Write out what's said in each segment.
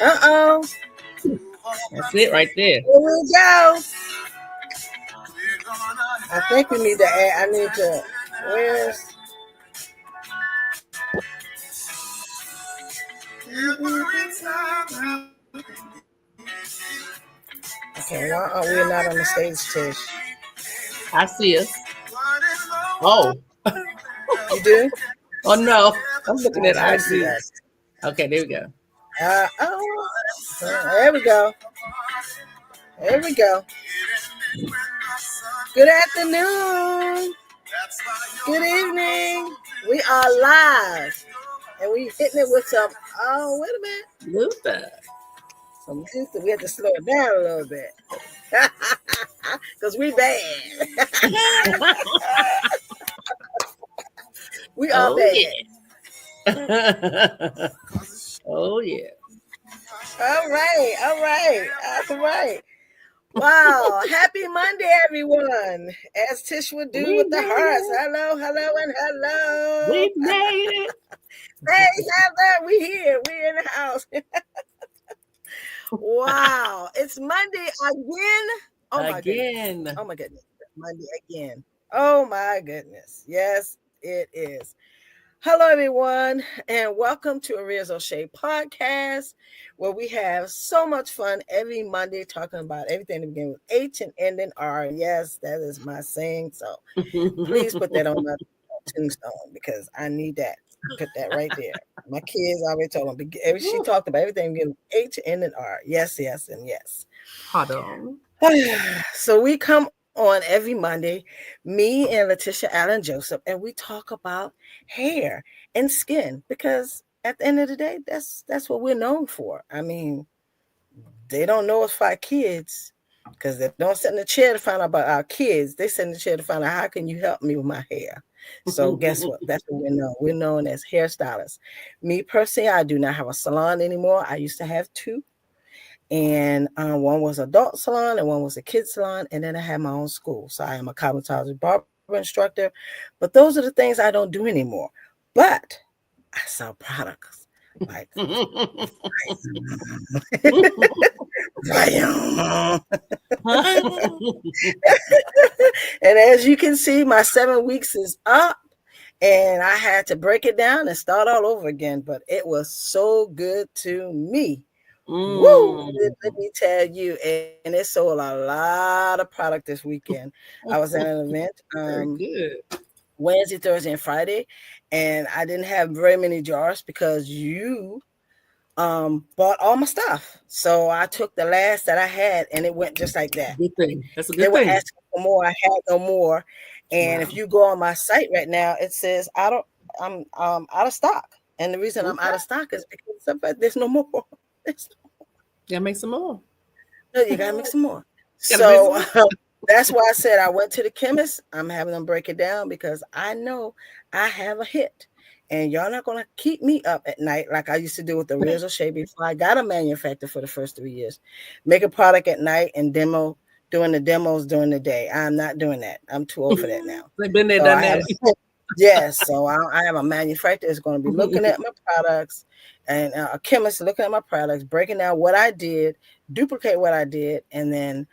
Uh-oh. That's it right there. Here we go. I think we need to add, I need to, where's, okay, why are we not on the stage, Tish? I see us. Oh, You do? oh no. I'm looking at I see IG. us. Okay, there we go. Oh, there we go. There we go. Good afternoon. Good evening. We are live. And we hitting it with some, oh, wait a minute. Luther. Some Luther. We had to slow it down a little bit. Because we bad. We are Oh bad. yeah. Oh yeah. All right. All right. All right. Wow. Happy Monday, everyone. As Tish would do We with the made hearts. it. Hello, hello, and hello. We made it. Hey, Heather, we here. We in the house. Wow. It's Monday again. Oh my Again. goodness. Oh my goodness. Monday again. Oh my goodness. Yes, it is. Hello, everyone, and welcome to Oria's O'Shea podcast, where we have so much fun every Monday talking about everything that begins with H and end in R. Yes, that is my saying. So please put that on my tombstone because I need that. Put that right there. My kids already told them. She talked about everything begins with H, N, and R. Yes, yes, and yes. Pardon. So we come on every Monday, me and Letitia Allen Joseph, and we talk about hair and skin because at the end of the day, that's what we're known for. I mean, they don't know us for our kids because they don't sit in the chair to find out about our kids. They sit in the chair to find out how can you help me with my hair. So guess what? That's what we're known. We're known as hairstylists. Me personally, I do not have a salon anymore. I used to have two. And one was adult salon and one was a kids salon, and then I had my own school. So I am a cosmetology barber instructor, but those are the things I don't do anymore. But I sell products like and as you can see, my 7 weeks is up. And I had to break it down and start all over again, but it was so good to me. Woo! Let me tell you, and it sold a lot of product this weekend. I was at an event Very good. Wednesday, Thursday, and Friday, and I didn't have very many jars because you bought all my stuff. So I took the last that I had, and it went just like that. Good thing. That's a They good were thing. asking for more. I had no more, and if you go on my site right now, it says I'm out of stock. And the reason I'm out of stock is because there's no more. Gotta make some more. No, you gotta make some more. Gotta make So some more. that's why I said I went to the chemist. I'm having them break it down because I know I have a hit. And y'all not gonna keep me up at night like I used to do with the Rears O'Shea before I got a manufacturer for the first 3 years. Make a product at night and doing the demos during the day. I'm not doing that. I'm too old for that now. They've been there, So done that. yes, so I have a manufacturer that's going to be looking at my products and a chemist looking at my products, breaking down what I did, duplicate what I did, and then,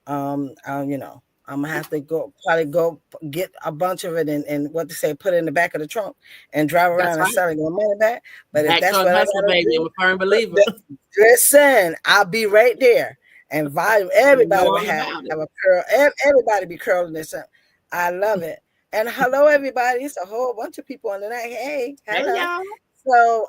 I'm gonna have to probably go get a bunch of it and what to say, put it in the back of the trunk and drive around and sell it, get my money back. But if that's what I hustle, gotta baby. do, I'm a firm believer. listen, I'll be right there. And volume, everybody will have a curl. Everybody be curling this up. I love it. And hello, everybody. It's a whole bunch of people on the night. Hey, hello. Hey, y'all. So,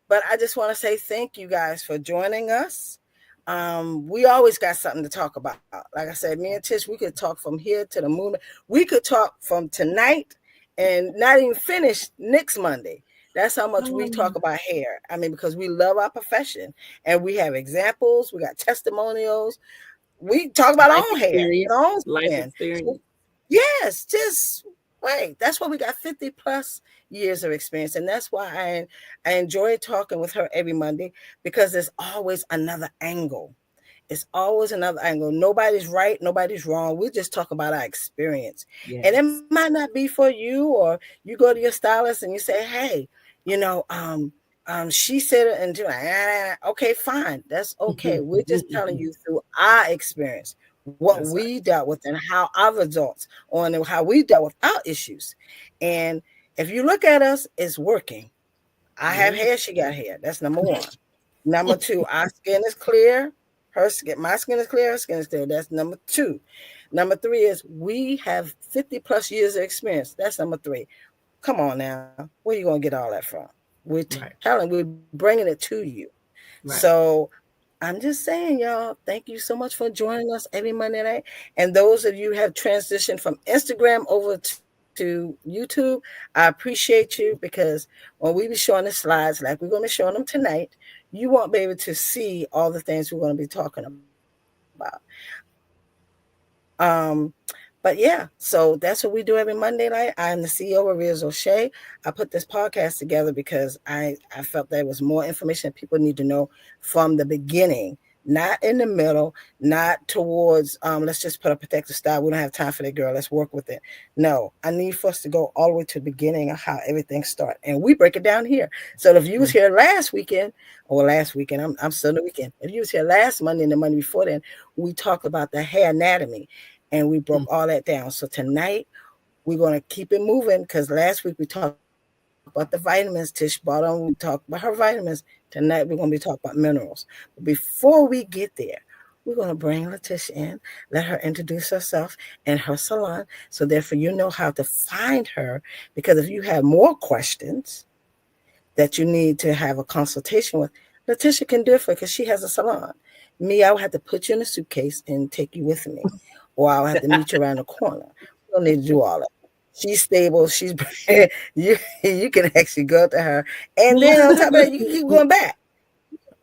but I just want to say thank you guys for joining us. We always got something to talk about. Like I said, me and Tish, we could talk from here to the moon. We could talk from tonight and not even finish next Monday. That's how much we talk about hair. I mean, because we love our profession and we have examples, we got testimonials. We talk about our own hair, our own skin. Yes, just wait. That's why we got 50 plus years of experience. And that's why I enjoy talking with her every Monday because there's always another angle. It's always another angle. Nobody's right, nobody's wrong. We just talk about our experience. Yes. And it might not be for you, or you go to your stylist and you say, hey, she said it, and you're like, okay, fine, that's okay. We're just telling you through our experience what That's we dealt with and how our results on and how we dealt with our issues. And if you look at us, it's working. I have right. hair, she got hair. That's number one. Number two, our skin is clear. My skin is clear, her skin is clear. That's number two. Number three is we have 50 plus years of experience. That's number three. Come on now. Where you gonna get all that from? We're Right. telling, we're bringing it to you. Right. So I'm just saying, y'all, thank you so much for joining us every Monday night. And those of you who have transitioned from Instagram over to YouTube, I appreciate you, because when we be showing the slides, like we're going to be showing them tonight, you won't be able to see all the things we're going to be talking about. But yeah, so that's what we do every Monday night. I am the CEO of Oria's O'Shea. I put this podcast together because I felt there was more information that people need to know from the beginning, not in the middle, not towards let's just put a protective style. We don't have time for that, girl. Let's work with it. No, I need for us to go all the way to the beginning of how everything started. And we break it down here. So if you was here last weekend, I'm still in the weekend. If you was here last Monday and the Monday before then, we talked about the hair anatomy and we broke all that down. So tonight we're going to keep it moving, because last week we talked about the vitamins. Tish brought on, we talked about her vitamins. Tonight we're going to be talking about minerals. But before we get there, we're going to bring Letitia in, let her introduce herself and her salon, so therefore you know how to find her. Because if you have more questions that you need to have a consultation with, Letitia can do it for, because she has a salon. Me, I would have to put you in a suitcase and take you with me, or I'll have to meet you around the corner. We don't need to do all that. She's stable. She's you can actually go to her, and then on top of that, you can keep going back.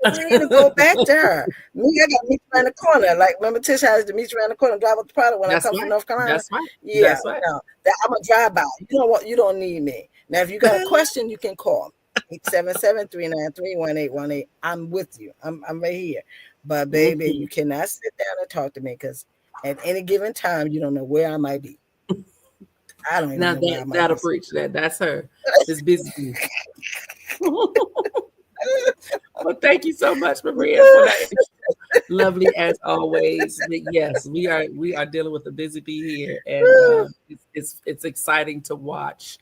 You need to go back to her. Me, I got to meet you around the corner. Like, remember, Tish has to meet you around the corner and drive up the product when I That's come right. from North Carolina. That's right. Yeah, That's right. no, I'm a drive by. You don't need me. Now, if you got a question, you can call me. 877-393-1818. I'm with you. I'm right here. But baby, you cannot sit down and talk to me, because at any given time, you don't know where I might be. I don't even Now know where I might that'll be. preach that. That's her. It's busy. Well, thank you so much, Maria, for that. Lovely as always. But yes, we are dealing with a busy bee here, and it's exciting to watch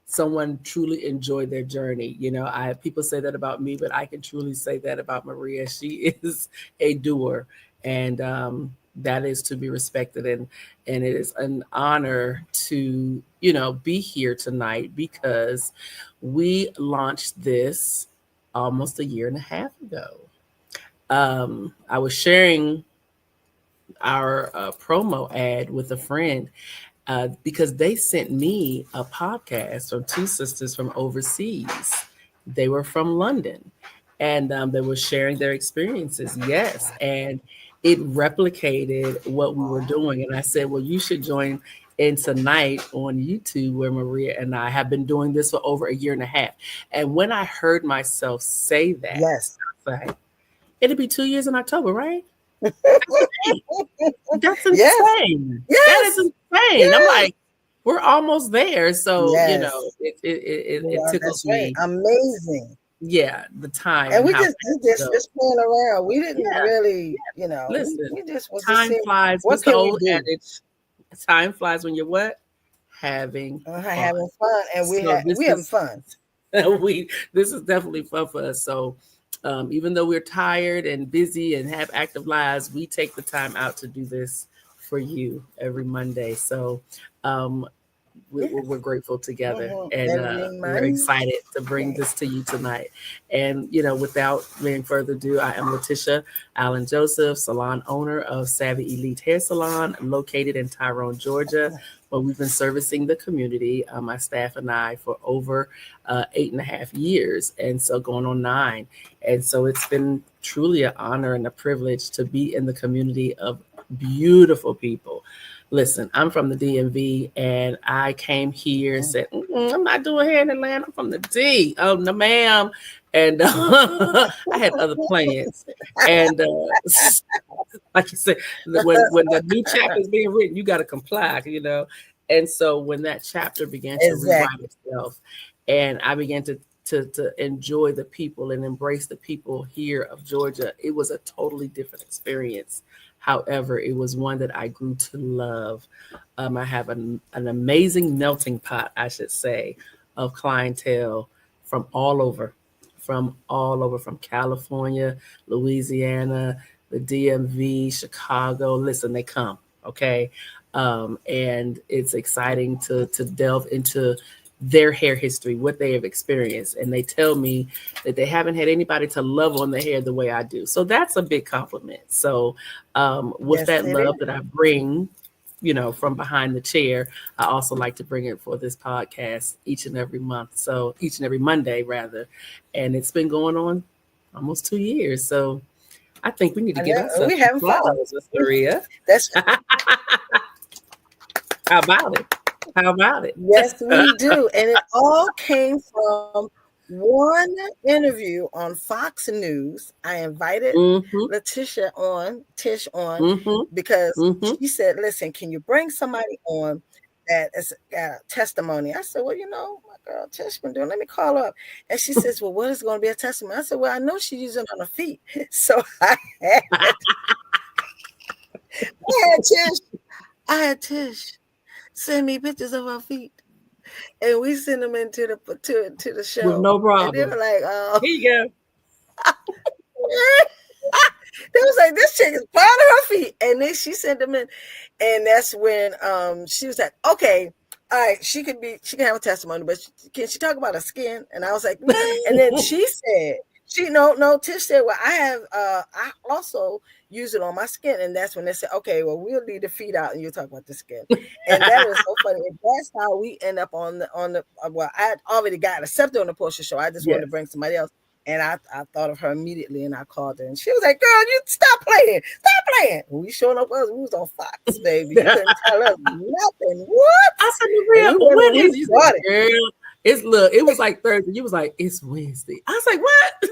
someone truly enjoy their journey. You know, I people say that about me, but I can truly say that about Maria. She is a doer, and that is to be respected, and it is an honor to be here tonight, because we launched this almost a year and a half ago. I was sharing our promo ad with a friend, because they sent me a podcast from two sisters from overseas. They were from London, and they were sharing their experiences. Yes, and it replicated what we were doing. And I said, well, you should join in tonight on YouTube, where Maria and I have been doing this for over a year and a half. And when I heard myself say that, Yes. like, it'll be 2 years in October, right? That's Yes. insane. Yes. That is insane. Yes. I'm like, we're almost there. So, Yes. it tickles That's right. me. Amazing. Yeah, the time And we how just fast it goes. playing around. We didn't Yeah, really, listen, we just was just time saying, flies. what What's the can we old do? adage? Time flies when you're what? Having fun. Having fun, and So we having fun. this is definitely fun for us. So even though we're tired and busy and have active lives, we take the time out to do this for you every Monday. So we're grateful together, and we're excited to bring this to you tonight. And without being further ado, I am Letitia Allen Joseph, salon owner of Savvy Elite Hair Salon, located in Tyrone, Georgia, where we've been servicing the community, my staff and I, for over 8.5 years, and so going on 9. And so it's been truly an honor and a privilege to be in the community of beautiful people. Listen, I'm from the DMV, and I came here and said, I'm not doing hair in Atlanta. I'm from the D. Oh, no, ma'am. And I had other plans. And like you said, when the new chapter is being written, you got to comply, And so when that chapter began to rewrite itself, and I began to to enjoy the people and embrace the people here of Georgia. It was a totally different experience. However, it was one that I grew to love. I have an amazing melting pot, I should say, of clientele from all over, from California, Louisiana, the DMV, Chicago. Listen, they come, okay? And it's exciting to delve into their hair history, what they have experienced. And they tell me that they haven't had anybody to love on the hair the way I do. So that's a big compliment. So with Yes, that it is. love that I bring, from behind the chair, I also like to bring it for this podcast each and every month. So each and every Monday, rather. And it's been going on almost 2 years. So I think we need to And give we ourselves having fun. applause, Miss Maria. That's How about it? How about it? Yes, we do. And it all came from one interview on Fox News. I invited Mm-hmm. Tish on, Mm-hmm. because Mm-hmm. she said, listen, can you bring somebody on that is got a testimony? I said, well, my girl Tish been doing, let me call her up. And she says, well, what is going to be a testimony? I said, well, I know she's using it on her feet. So I had Tish send me pictures of her feet. And we sent them into the With show. no And they problem. were like, oh, Here you go. they was like, this chick is proud of her feet. And then she sent them in. And that's when she was like, okay, all right, she can have a testimony, but can she talk about her skin? And I was like, no. And then she said, Tish said, well, I also use it on my skin. And that's when they said, okay, well, we'll leave the feet out and you'll talk about the skin. And that was so funny. And that's how we end up on the well, I already got accepted on the Portia show. I just wanted to bring somebody else. And I thought of her immediately, and I called her, and she was like, girl, you stop playing. And we showing up, we was on Fox, baby. You couldn't tell us nothing. What? I said, Maria, we what is you it? Girl, it was like Thursday. You was like, it's Wednesday. I was like, what?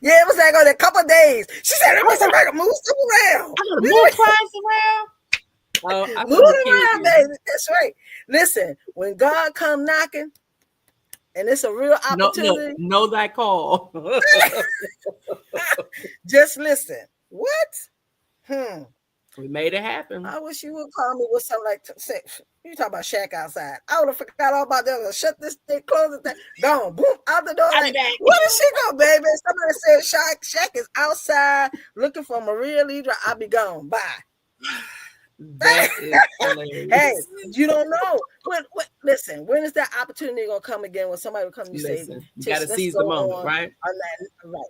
Yeah, it was like on a couple of days. She said, I gotta move stuff around. I gotta move clients around. Oh, move it around, baby. That's right. Listen, when God come knocking, and it's a real opportunity. Know that call. Just listen. What? We made it happen. I wish you would call me with something like, say, you talk about Shaq outside. I would have forgot all about that. Shut this thing, close the thing, gone, boom, out the door. Like, where did she go, baby? Somebody said Shaq is outside looking for Maria Leadra. I'll be gone. Bye. That is hilarious. Hey, you don't know. Listen, when is that opportunity gonna come again? When somebody will come and say, you gotta seize the moment, right? Right.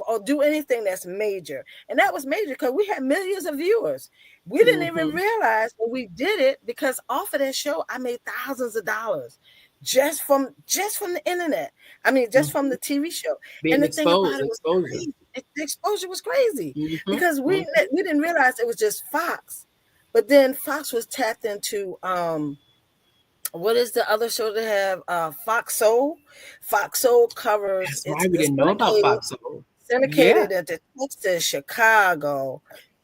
Or do anything that's major. And that was major because we had millions of viewers. We didn't even realize when we did it, because off of that show, I made thousands of dollars just from the internet. I mean, just from the TV show. Being and the thing about it was crazy. The exposure was crazy because we didn't realize it was just Fox. But then Fox was tapped into what is the other show they have? Fox Soul. Fox Soul covers. That's right. We didn't know about Fox Soul. Syndicated into Texas, Chicago.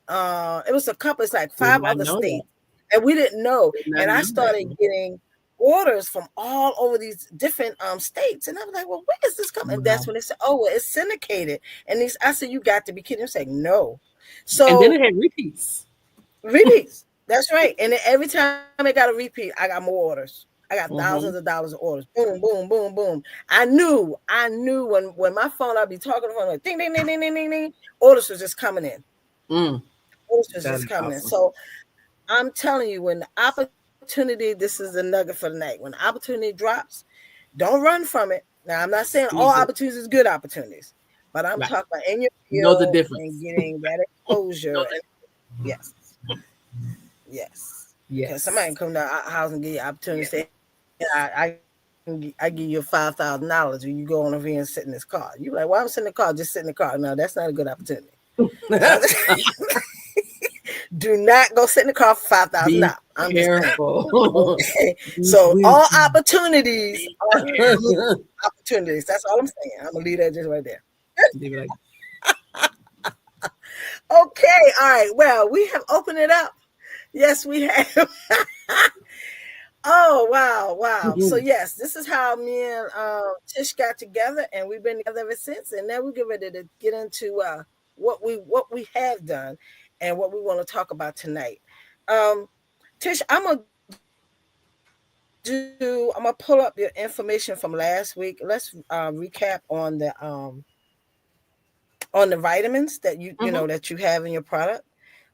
It was a couple. It's like 5 other states, and we didn't know. And I started getting orders from all over these different states, and I was like, "Well, where is this coming?" And that's when they said, "Oh, well, it's syndicated." And I said, "You got to be kidding!" I'm saying, "No." So and then it had repeats. That's right. And then every time it got a repeat, I got more orders. I got thousands of dollars of orders. Boom, boom, boom, boom. I knew when my phone, I'd be talking to the phone, like ding, ding, ding, ding, ding, ding, ding. Orders was just coming in. Orders was just coming in. So I'm telling you, when the opportunity, this is the nugget for the night. When the opportunity drops, don't run from it. Now, I'm not saying all opportunities is good opportunities, but I'm talking about in your field, know the difference, and getting that exposure. Yes. Because somebody can come to our house and give you opportunity to say, I give you $5,000 when you go on over here and sit in this car. You're like, well, I'm sitting in the car, just sit in the car. No, that's not a good opportunity. Do not go sit in the car for $5,000. I'm careful. Okay. So all opportunities are good opportunities. That's all I'm saying. I'm gonna leave that just right there. Okay, all right. Well, we have opened it up. Yes, we have. Oh, wow, wow. So yes, this is how me and Tish got together, and we've been together ever since. And now we're getting ready to get into what we have done and what we want to talk about tonight. Um, Tish, I'm gonna pull up your information from last week. Let's recap on the vitamins that you know Hmm. that you have in your product.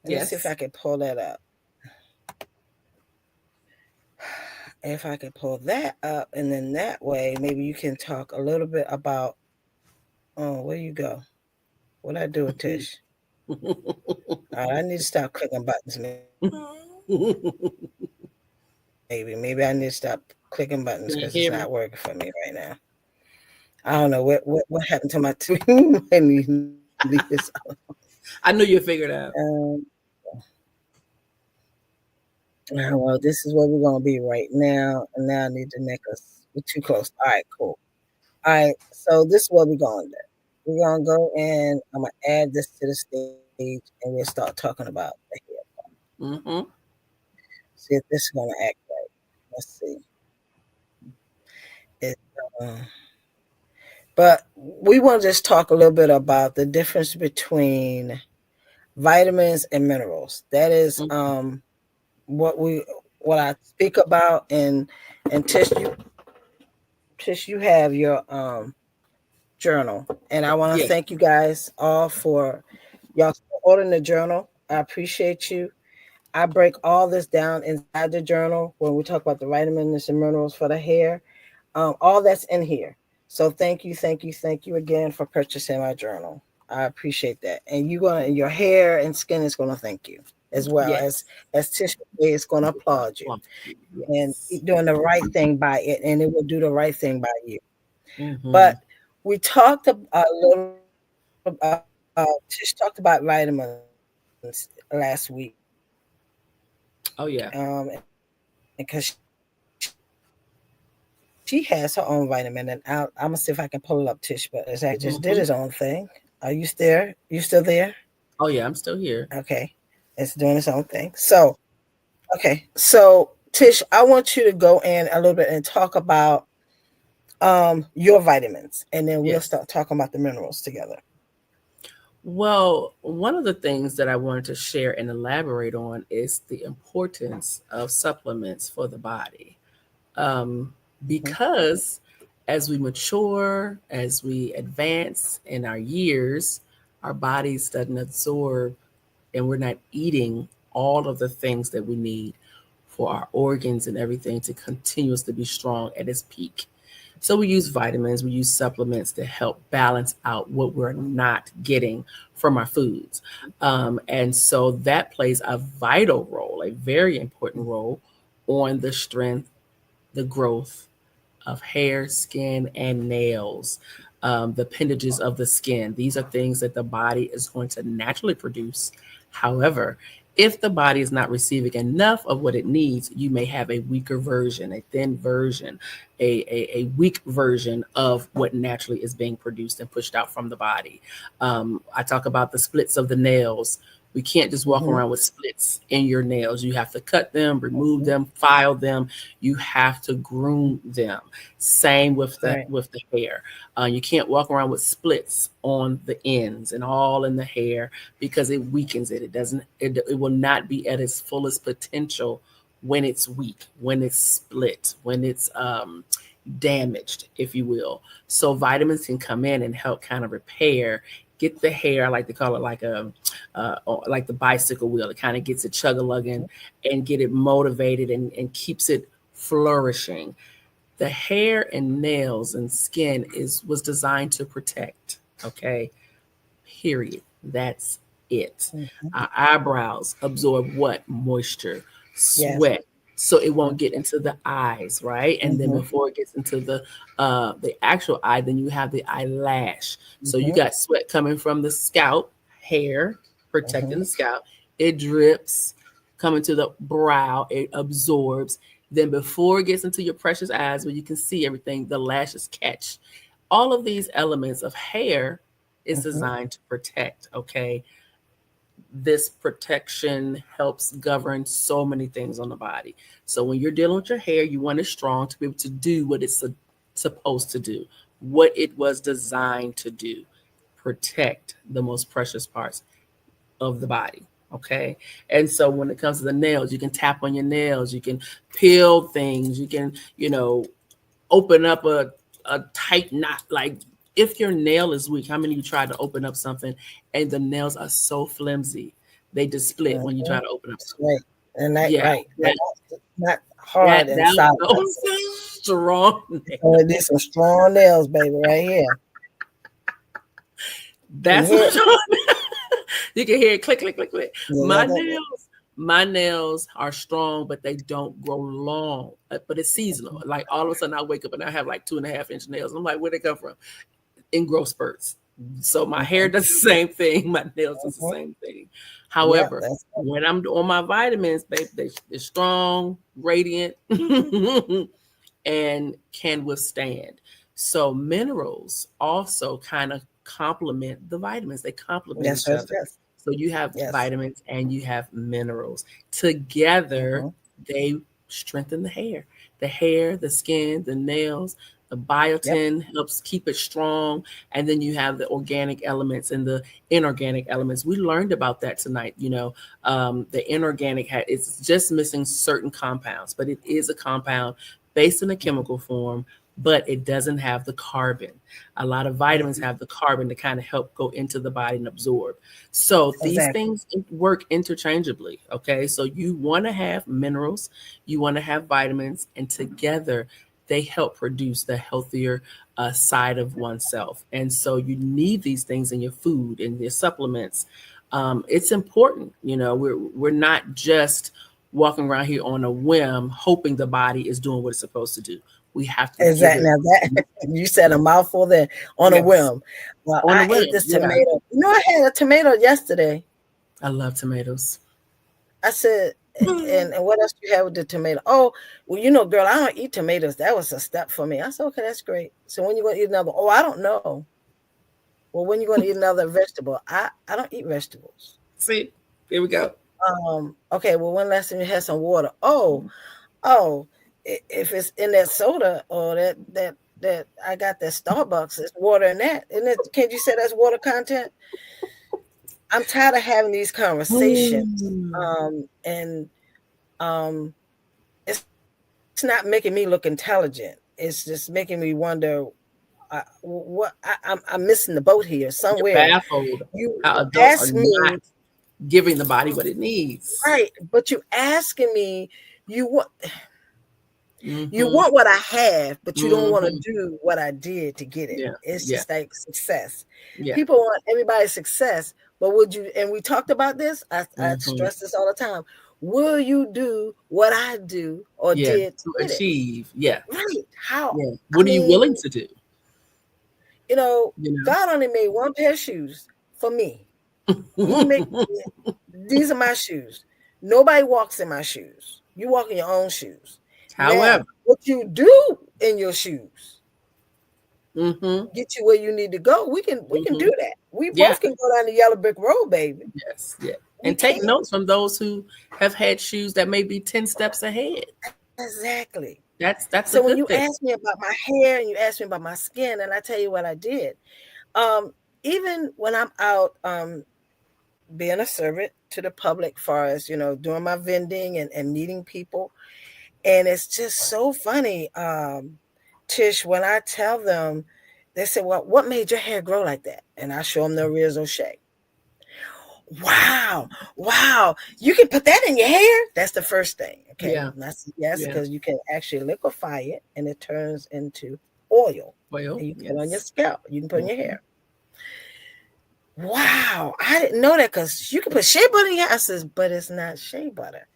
Let me see if I Yes. can pull that up. If I could pull that up, and then that way maybe you can talk a little bit about. Oh, where you go? What I do with Tish? I need to stop clicking buttons. Maybe I need to stop clicking buttons Can you because it's hear me? not working for me right now. I don't know what happened to my. I need to leave this. I knew you figured out. Well, this is where we're gonna be right now, and now I need to make us. We're too close. All right, cool. All right, so this is what we're gonna do. We're gonna go and I'm gonna add this to the stage, and we'll start talking about the hair. Hmm. See if this is gonna act right. Let's see. It, uh, but we want to just talk a little bit about the difference between vitamins and minerals. That is what we what I speak about, and Tish, you have your journal, and I want to Yes. thank you guys all for y'all ordering the journal. I appreciate you. I break all this down inside the journal when we talk about the vitamins and minerals for the hair. All that's in here. So thank you, thank you, thank you again for purchasing my journal. I appreciate that, and your hair and skin is gonna thank you as well Yes. as tissue is gonna applaud you and Yes. keep doing the right thing by it, and it will do the right thing by you. Hmm. But we talked a little. Tish talked about vitamins last week, Oh yeah. because she has her own vitamin, and I'm gonna see if I can pull it up, Tish. But it's actually just did his own thing. Are you there? You still there? Oh yeah. I'm still here. Okay, it's doing its own thing. So Tish, I want you to go in a little bit and talk about your vitamins, and then we'll Yes. start talking about the minerals together. Well, one of the things that I wanted to share and elaborate on is the importance of supplements for the body. Um, Mhm. because as we mature, as we advance in our years, our bodies doesn't absorb and we're not eating all of the things that we need for our organs and everything to continuously be strong at its peak. So we use vitamins, we use supplements to help balance out what we're not getting from our foods. And so that plays a vital role, a very important role on the strength, the growth of hair, skin, and nails. The appendages of the skin. These are things that the body is going to naturally produce. However, if the body is not receiving enough of what it needs, you may have a weaker version, a thin version, a weak version of what naturally is being produced and pushed out from the body. I talk about the splits of the nails. We can't just walk Mhm. around with splits in your nails. You have to cut them, remove Mhm. them, file them. You have to groom them. Same Right. with the hair. You can't walk around with splits on the ends and all in the hair because it weakens it. It doesn't. It will not be at its fullest potential when it's weak, when it's split, when it's damaged, if you will. So vitamins can come in and help kind of repair, get the hair. I like to call it like the bicycle wheel. It kind of gets it chug a lugging and get it motivated and keeps it flourishing. The hair and nails and skin is was designed to protect. Okay, period. That's it. Mhm. Our eyebrows absorb what? Moisture, Yes. sweat. So it Mhm. won't get into the eyes, right? And then Mhm. before it gets into the actual eye, then you have the eyelash. So you Mhm. got sweat coming from the scalp, hair protecting Mhm. the scalp. It drips coming to the brow. It absorbs. Then before it gets into your precious eyes, where you can see everything, the lashes catch. All of these elements of hair is Mhm. designed to protect, okay? this protection helps govern so many things on the body. So when you're dealing with your hair, you want it strong to be able to do what it's supposed to do, what it was designed to do, protect the most precious parts of the body. Okay. And so when it comes to the nails, you can tap on your nails, you can peel things, you can, open up a tight knot. Like if your nail is weak, how many of you tried to open up something and the nails are so flimsy, they just split when you try to open up something? Right. And that Yeah, right. that Not hard and that solid. those strong So nails. these some strong nails, baby, right here. Can you That's hear it? what you can hear it click, click, click, click. Yeah, My nails, my nails are strong, but they don't grow long. But it's seasonal. Like all of a sudden, I wake up and I have like 2.5-inch nails. I'm like, where'd they come from? In growth spurts. So my hair does the same thing. My nails does the same thing. Yeah, However, that's when I'm on my vitamins, babe, they're strong, radiant, and can withstand. So minerals also kind of complement the vitamins. They complement yes, each yes, other. yes. So you have Yes. vitamins and you have minerals. Together, Mm-hmm. they strengthen the hair, the skin, the nails. The Yep. biotin helps keep it strong. And then you have the organic elements and the inorganic elements. We learned about that tonight. The inorganic, it's just missing certain compounds, but it is a compound based in a chemical form, but it doesn't have the carbon. A lot of vitamins Mm-hmm. have the carbon to kind of help go into the body and absorb. So these Exactly. things work interchangeably. Okay. So you want to have minerals, you want to have vitamins, and together they help produce the healthier side of oneself. And so you need these things in your food and your supplements. It's important. We're not just walking around here on a whim, hoping the body is doing what it's supposed to do. We have to give Exactly. it. Now that you said a mouthful there on a Yes, whim. Well, on a I ate whim. this Yeah, tomato. I had a tomato yesterday. I love tomatoes. I said, and what else do you have with the tomato? Oh, well, girl, I don't eat tomatoes. That was a step for me. I said, okay, that's great. So when you going to eat another? Oh, I don't know. Well, when you going to eat another vegetable? I don't eat vegetables. See, here we go. Okay. Well, when last time you had some water? Oh, if it's in that soda or that I got that Starbucks, it's water in that. And it, can't you say that's water content? I'm tired of having these conversations. Mm. And um, it's not making me look intelligent. It's just making me wonder what I'm missing the boat here You're somewhere. baffled You how adults are ask not me, giving the body what it needs. right, but you asking me, you want you Mm-hmm. want what I have, but you don't want to Mm-hmm. do what I did to get it. Yeah. It's Yeah. just like success. Yeah. People want everybody's success, but would you? And we talked about this. I Mm-hmm. stress this all the time. Will you do what I do or Yeah. did to To get it? achieve. Yeah. Right? How? Yeah. I What are you mean, willing to do? You God only made one pair of shoes for me. He made these are my shoes. Nobody walks in my shoes. You walk in your own shoes. Now, However, what you do in your shoes mm-hmm. get you where you need to go. We can Mm-hmm. do that. We Yeah. both can go down the yellow brick road, baby. Yes. Yeah. We And take can. notes from those who have had shoes that may be 10 steps ahead. Exactly. That's a So when good you thing. ask me about my hair and you ask me about my skin, and I tell you what I did, um, even when I'm out being a servant to the public, far as doing my vending and meeting people, and it's just so funny, Tish, when I tell them, they say, "Well, what made your hair grow like that?" And I show them the Oria O'Shea. Wow, wow, you can put that in your hair. That's the first thing. Okay, Yeah. and that's yes, Yeah. because you can actually liquefy it and it turns into oil, Well, and you put on your yes. scalp. You can put in your Mhm. hair. Wow, I didn't know that because you can put shea butter in your hair. I says, but it's not shea butter.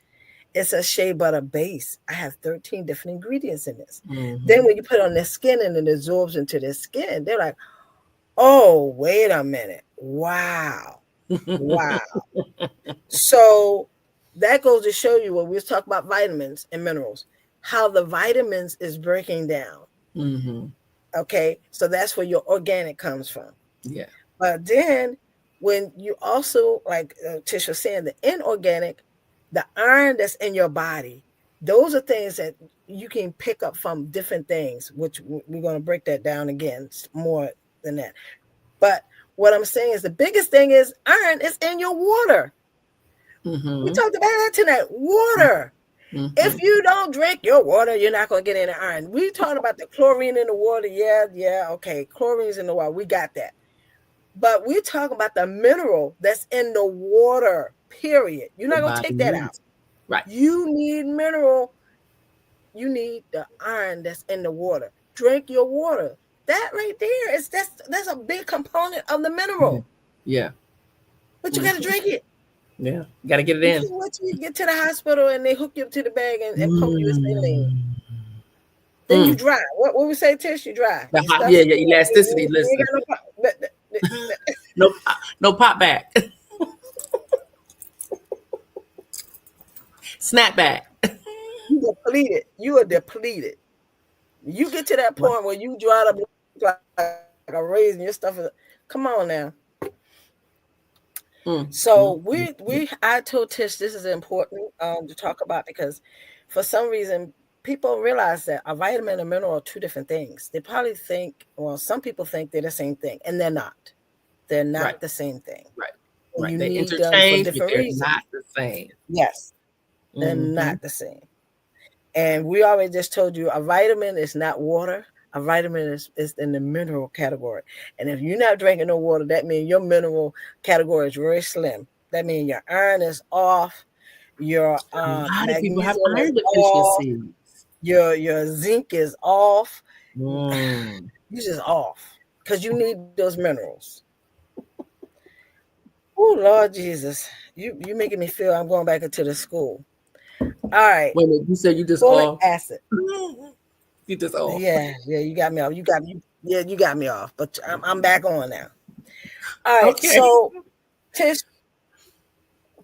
It's a shea butter base. I have 13 different ingredients in this. Then Mhm. when you put it on their skin and it absorbs into their skin, they're like, oh, wait a minute. Wow. Wow. So that goes to show you what we was talking about vitamins and minerals, how the vitamins is breaking down. Mhm. Okay. So that's where your organic comes from. Yeah. But then when you also, like Tish was saying, the inorganic, the iron that's in your body, those are things that you can pick up from different things, which we're going to break that down again more than that. But what I'm saying is the biggest thing is iron is in your water. We Mm-hmm. talked about that tonight. Water. If Mm-hmm. you don't drink your water, you're not going to get any iron. We talked about the chlorine in the water. Yeah, okay. Chlorine's in the water. We got that. But we're talking about the mineral that's in the water, period. You're The not going to body take that out. needs. Right. You need mineral. You need the iron that's in the water. Drink your water. That right there is that's a big component of the Yeah. mineral. Yeah. But you got to Mm-hmm. drink it. Yeah. Got to get it You in. can't wait till you get to the hospital and they hook you up to the bag and pump you with saline. Mm. Then you Mm. dry. What we say, Tish? You dry. The You hot, stuff. yeah, yeah, elasticity. You Listen, ain't got no, no pop back, snap back. you depleted. You are depleted. You get to that Right. point where you dried up like a raisin. Your stuff is. Come on now. Mm, So mm, mm, mm. I told Tish this is important to talk about because for some reason people realize that a vitamin and mineral are two different things. They probably think, well, some people think they're the same thing, and they're not. They're Right, not the same thing. right, And right. you They need them for interchange, but different they're reasons. not the same. Yes, they're Mm-hmm. not the same. And we already just told you a vitamin is not water. A vitamin is in the mineral category. And if you're not drinking no water, that means your mineral category is very slim. That means your iron is off, your A lot of people have magnesium is iron off, deficiencies. your zinc is off. Mm. You're just off because you need those minerals. Oh Lord Jesus, you making me feel I'm going back into the school. All right, Wait a minute, you said you just folic off. acid. You just off. Yeah, you got me off. You got me off. But I'm back on now. All right, Okay. so Tish,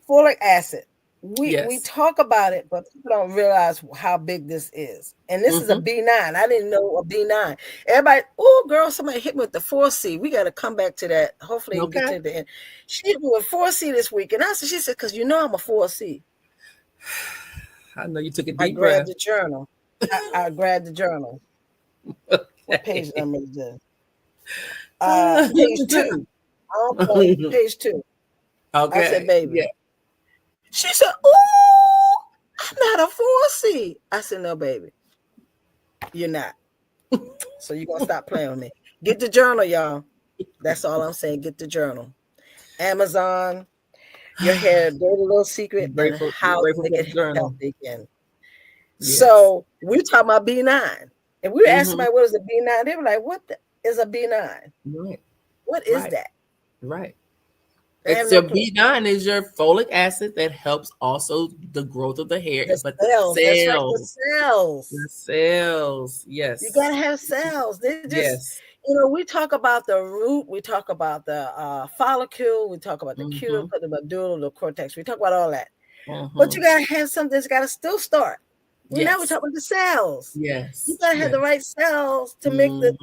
folic acid. We Yes. talk about it, but people don't realize how big this is. And this is a Mm-hmm. B9. I didn't know a B9. Everybody, oh girl, somebody hit me with the 4C. We got to come back to that. Hopefully, we can get Okay. to the end. She hit me with 4C this week, and she said, because you know I'm a 4C. I know you took a I deep grabbed breath. the journal. I grabbed the journal. What page Okay. number is this? Page 2. Page 2. I said, Okay. baby. Yeah. She said, "Ooh, I'm not a 4C." I said, "No, baby, you're not. So you're gonna stop playing with me. Get the journal, y'all. That's all I'm saying. Get the journal. Amazon, your hair, dirty little secret, and You're how to grateful make for the it journal. healthy again." Yes. So we're talking about B9. And we were asking Mm-hmm. somebody what is a B9. They were like, is a B9? Right. What is Right. that? Right. They have It's no your clue. B9 is your folic acid that helps also the growth of the hair, The but the cells, that's right, the cells, the cells. cells, You yes, gotta have cells. They just, yes, we talk about the root, we talk about the follicle, we talk about the mm-hmm, cuticle, the medulla, the cortex. We talk about all that. But mm-hmm, you gotta have something that's gotta still start. Well, now we yes, talk about the cells. You yes, gotta have the yes, right cells to make mm-hmm. the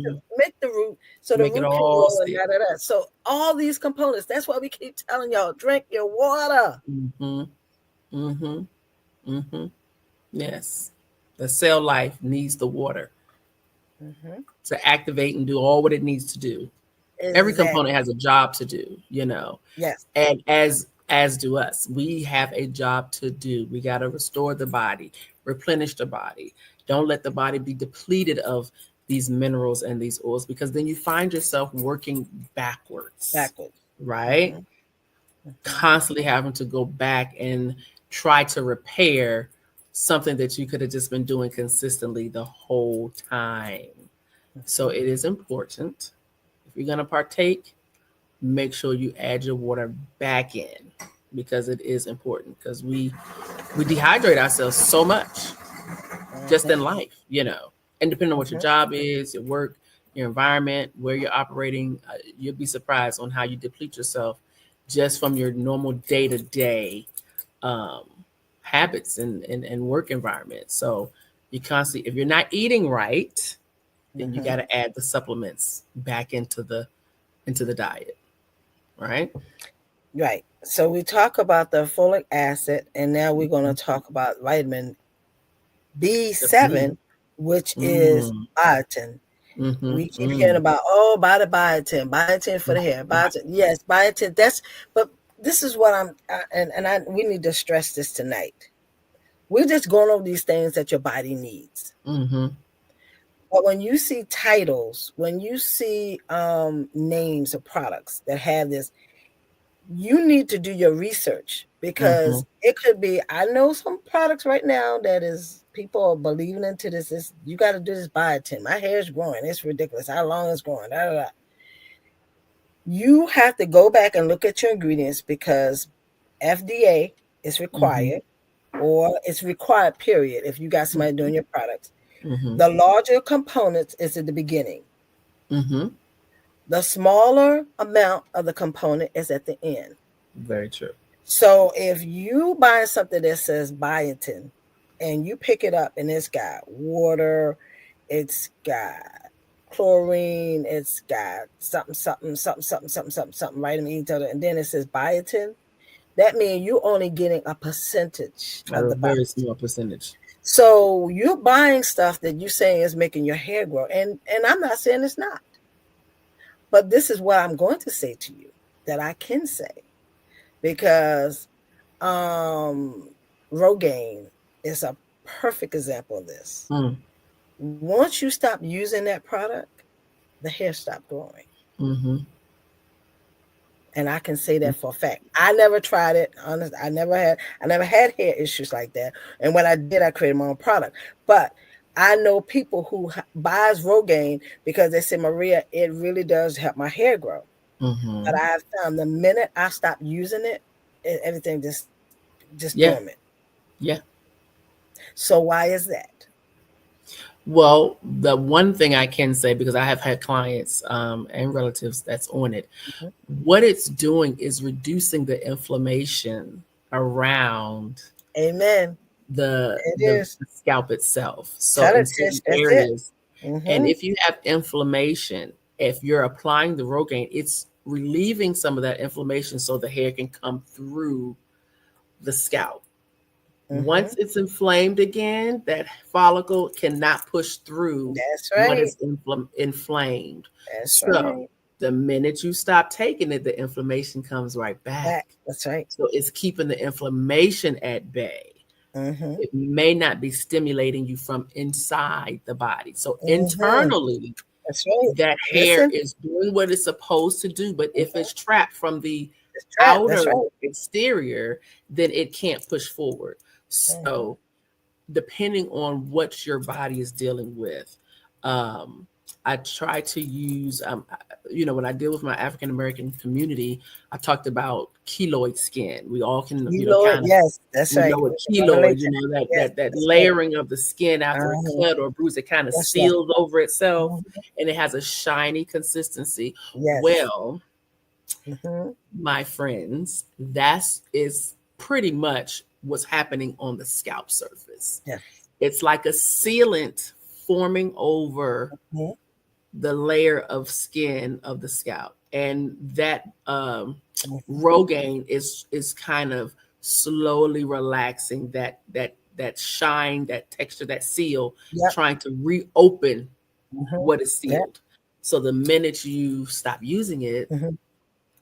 root so To the make it root can all grow and stick. da da da. So all these components. That's why we keep telling y'all drink your water. Mm-hmm, mm-hmm, mm-hmm. Yes, the cell life needs the water Mm-hmm. to activate and do all what it needs to do. Every component Exactly. has a job to do, you know. Yes. And as do us, we have a job to do. We got to restore the body, replenish the body. Don't let the body be depleted of these minerals and these oils, because then you find yourself working backwards, Backwards. right? Mm-hmm. Mm-hmm. Constantly having to go back and try to repair something that you could have just been doing consistently the whole time. So Mm-hmm. it is important, if you're going to partake, make sure you add your water back in, because it is important, because we dehydrate ourselves so much just in Mm-hmm. life, and depending on what your Mm-hmm. job is, your work, your environment, where you're operating, you'll be surprised on how you deplete yourself just from your normal day-to-day um, habits and work environment. So you constantly, if you're not eating right, then you Mm-hmm. got to add the supplements back into the diet. right? Right. So we talk about the folic acid, and now we're going to talk about vitamin The B. B7, which is Mm. biotin. Mm-hmm. We keep hearing Mm. about, oh, biotin, biotin for the hair, Right. biotin. Yes, biotin. But this is what we need to stress this tonight. We're just going over these things that your body needs. Mm-hmm. But when you see titles, when you see names of products that have this, you need to do your research Mm-hmm. because it could be. I know some products right now that is people are believing into this. You got to do this biotin. My hair is growing. It's ridiculous. How long it's growing? Da, da, da. You have to go back and look at your ingredients because FDA is Mm-hmm. required, or it's required. Period. If you got somebody doing your products, Mm-hmm. the larger components is at the beginning. Mm-hmm. The smaller amount of the component is at the end. Very true. So if you buy something that says biotin and you pick it up and it's got water, it's got chlorine, it's got something, vitamin E, and then it says biotin, that means you're only getting a percentage of A the very biotin. small percentage. So you're buying stuff that you're saying is making your hair grow. And I'm not saying it's not, but this is what I'm going to say to you that I can say because Um, Rogaine is a perfect example of this. Mm. Once you stop using that product, the hair stopped growing. Mm-hmm. And I can say that for a fact. I never tried it. Honest, I never had hair issues like that. And when I did, I created my own product. But I know people who buys Rogaine because they say, Maria, it really does help my hair grow. Mm-hmm. But I have found the minute I stopped using it, everything just Yeah. dormant. Yeah. So why is that? Well, the one thing I can say, because I have had clients and relatives that's on it, Mhm. what it's doing is reducing the inflammation around Amen. the It the, is. the scalp itself. So Tell in it, Tish. certain That's it. areas, and Mm-hmm. if you have inflammation, if you're applying the Rogaine, it's relieving some of that inflammation so the hair can come through the scalp. Mm-hmm. Once it's inflamed again, that follicle cannot push through That's what right. is inflamed. That's So right. the minute you stop taking it, the inflammation comes right back. Back. That's right. So it's keeping the inflammation at bay. Mm-hmm. It may not be stimulating you from inside the body. So Mm-hmm. internally, That's right. that hair Listen. is doing what it's supposed to do. But if Mhm. it's trapped from the It's trapped. That's outer right. exterior, then it can't push forward. Mm-hmm. So depending on what your body is dealing with. Um, I try to use, when I deal with my African American community, I talked about keloid skin. We all can, You know it. kind of, Yes. That's we right. know what We can relate keloid, that. that Yes. that That's right. layering of the skin after a Uh-huh. cut or bruise, it kind of That's right. seals over itself Mhm. and it has a shiny consistency. Yes. Well, Mm-hmm. my friends, that's is pretty much what's happening on the scalp surface. Yes. It's like a sealant forming over Mm-hmm. the layer of skin of the scalp, and that Mm-hmm. Rogaine is kind of slowly relaxing that shine, that texture, that seal, Yep. trying to reopen Mm-hmm. what is Yep. sealed. So the minute you stop using it, Mm-hmm.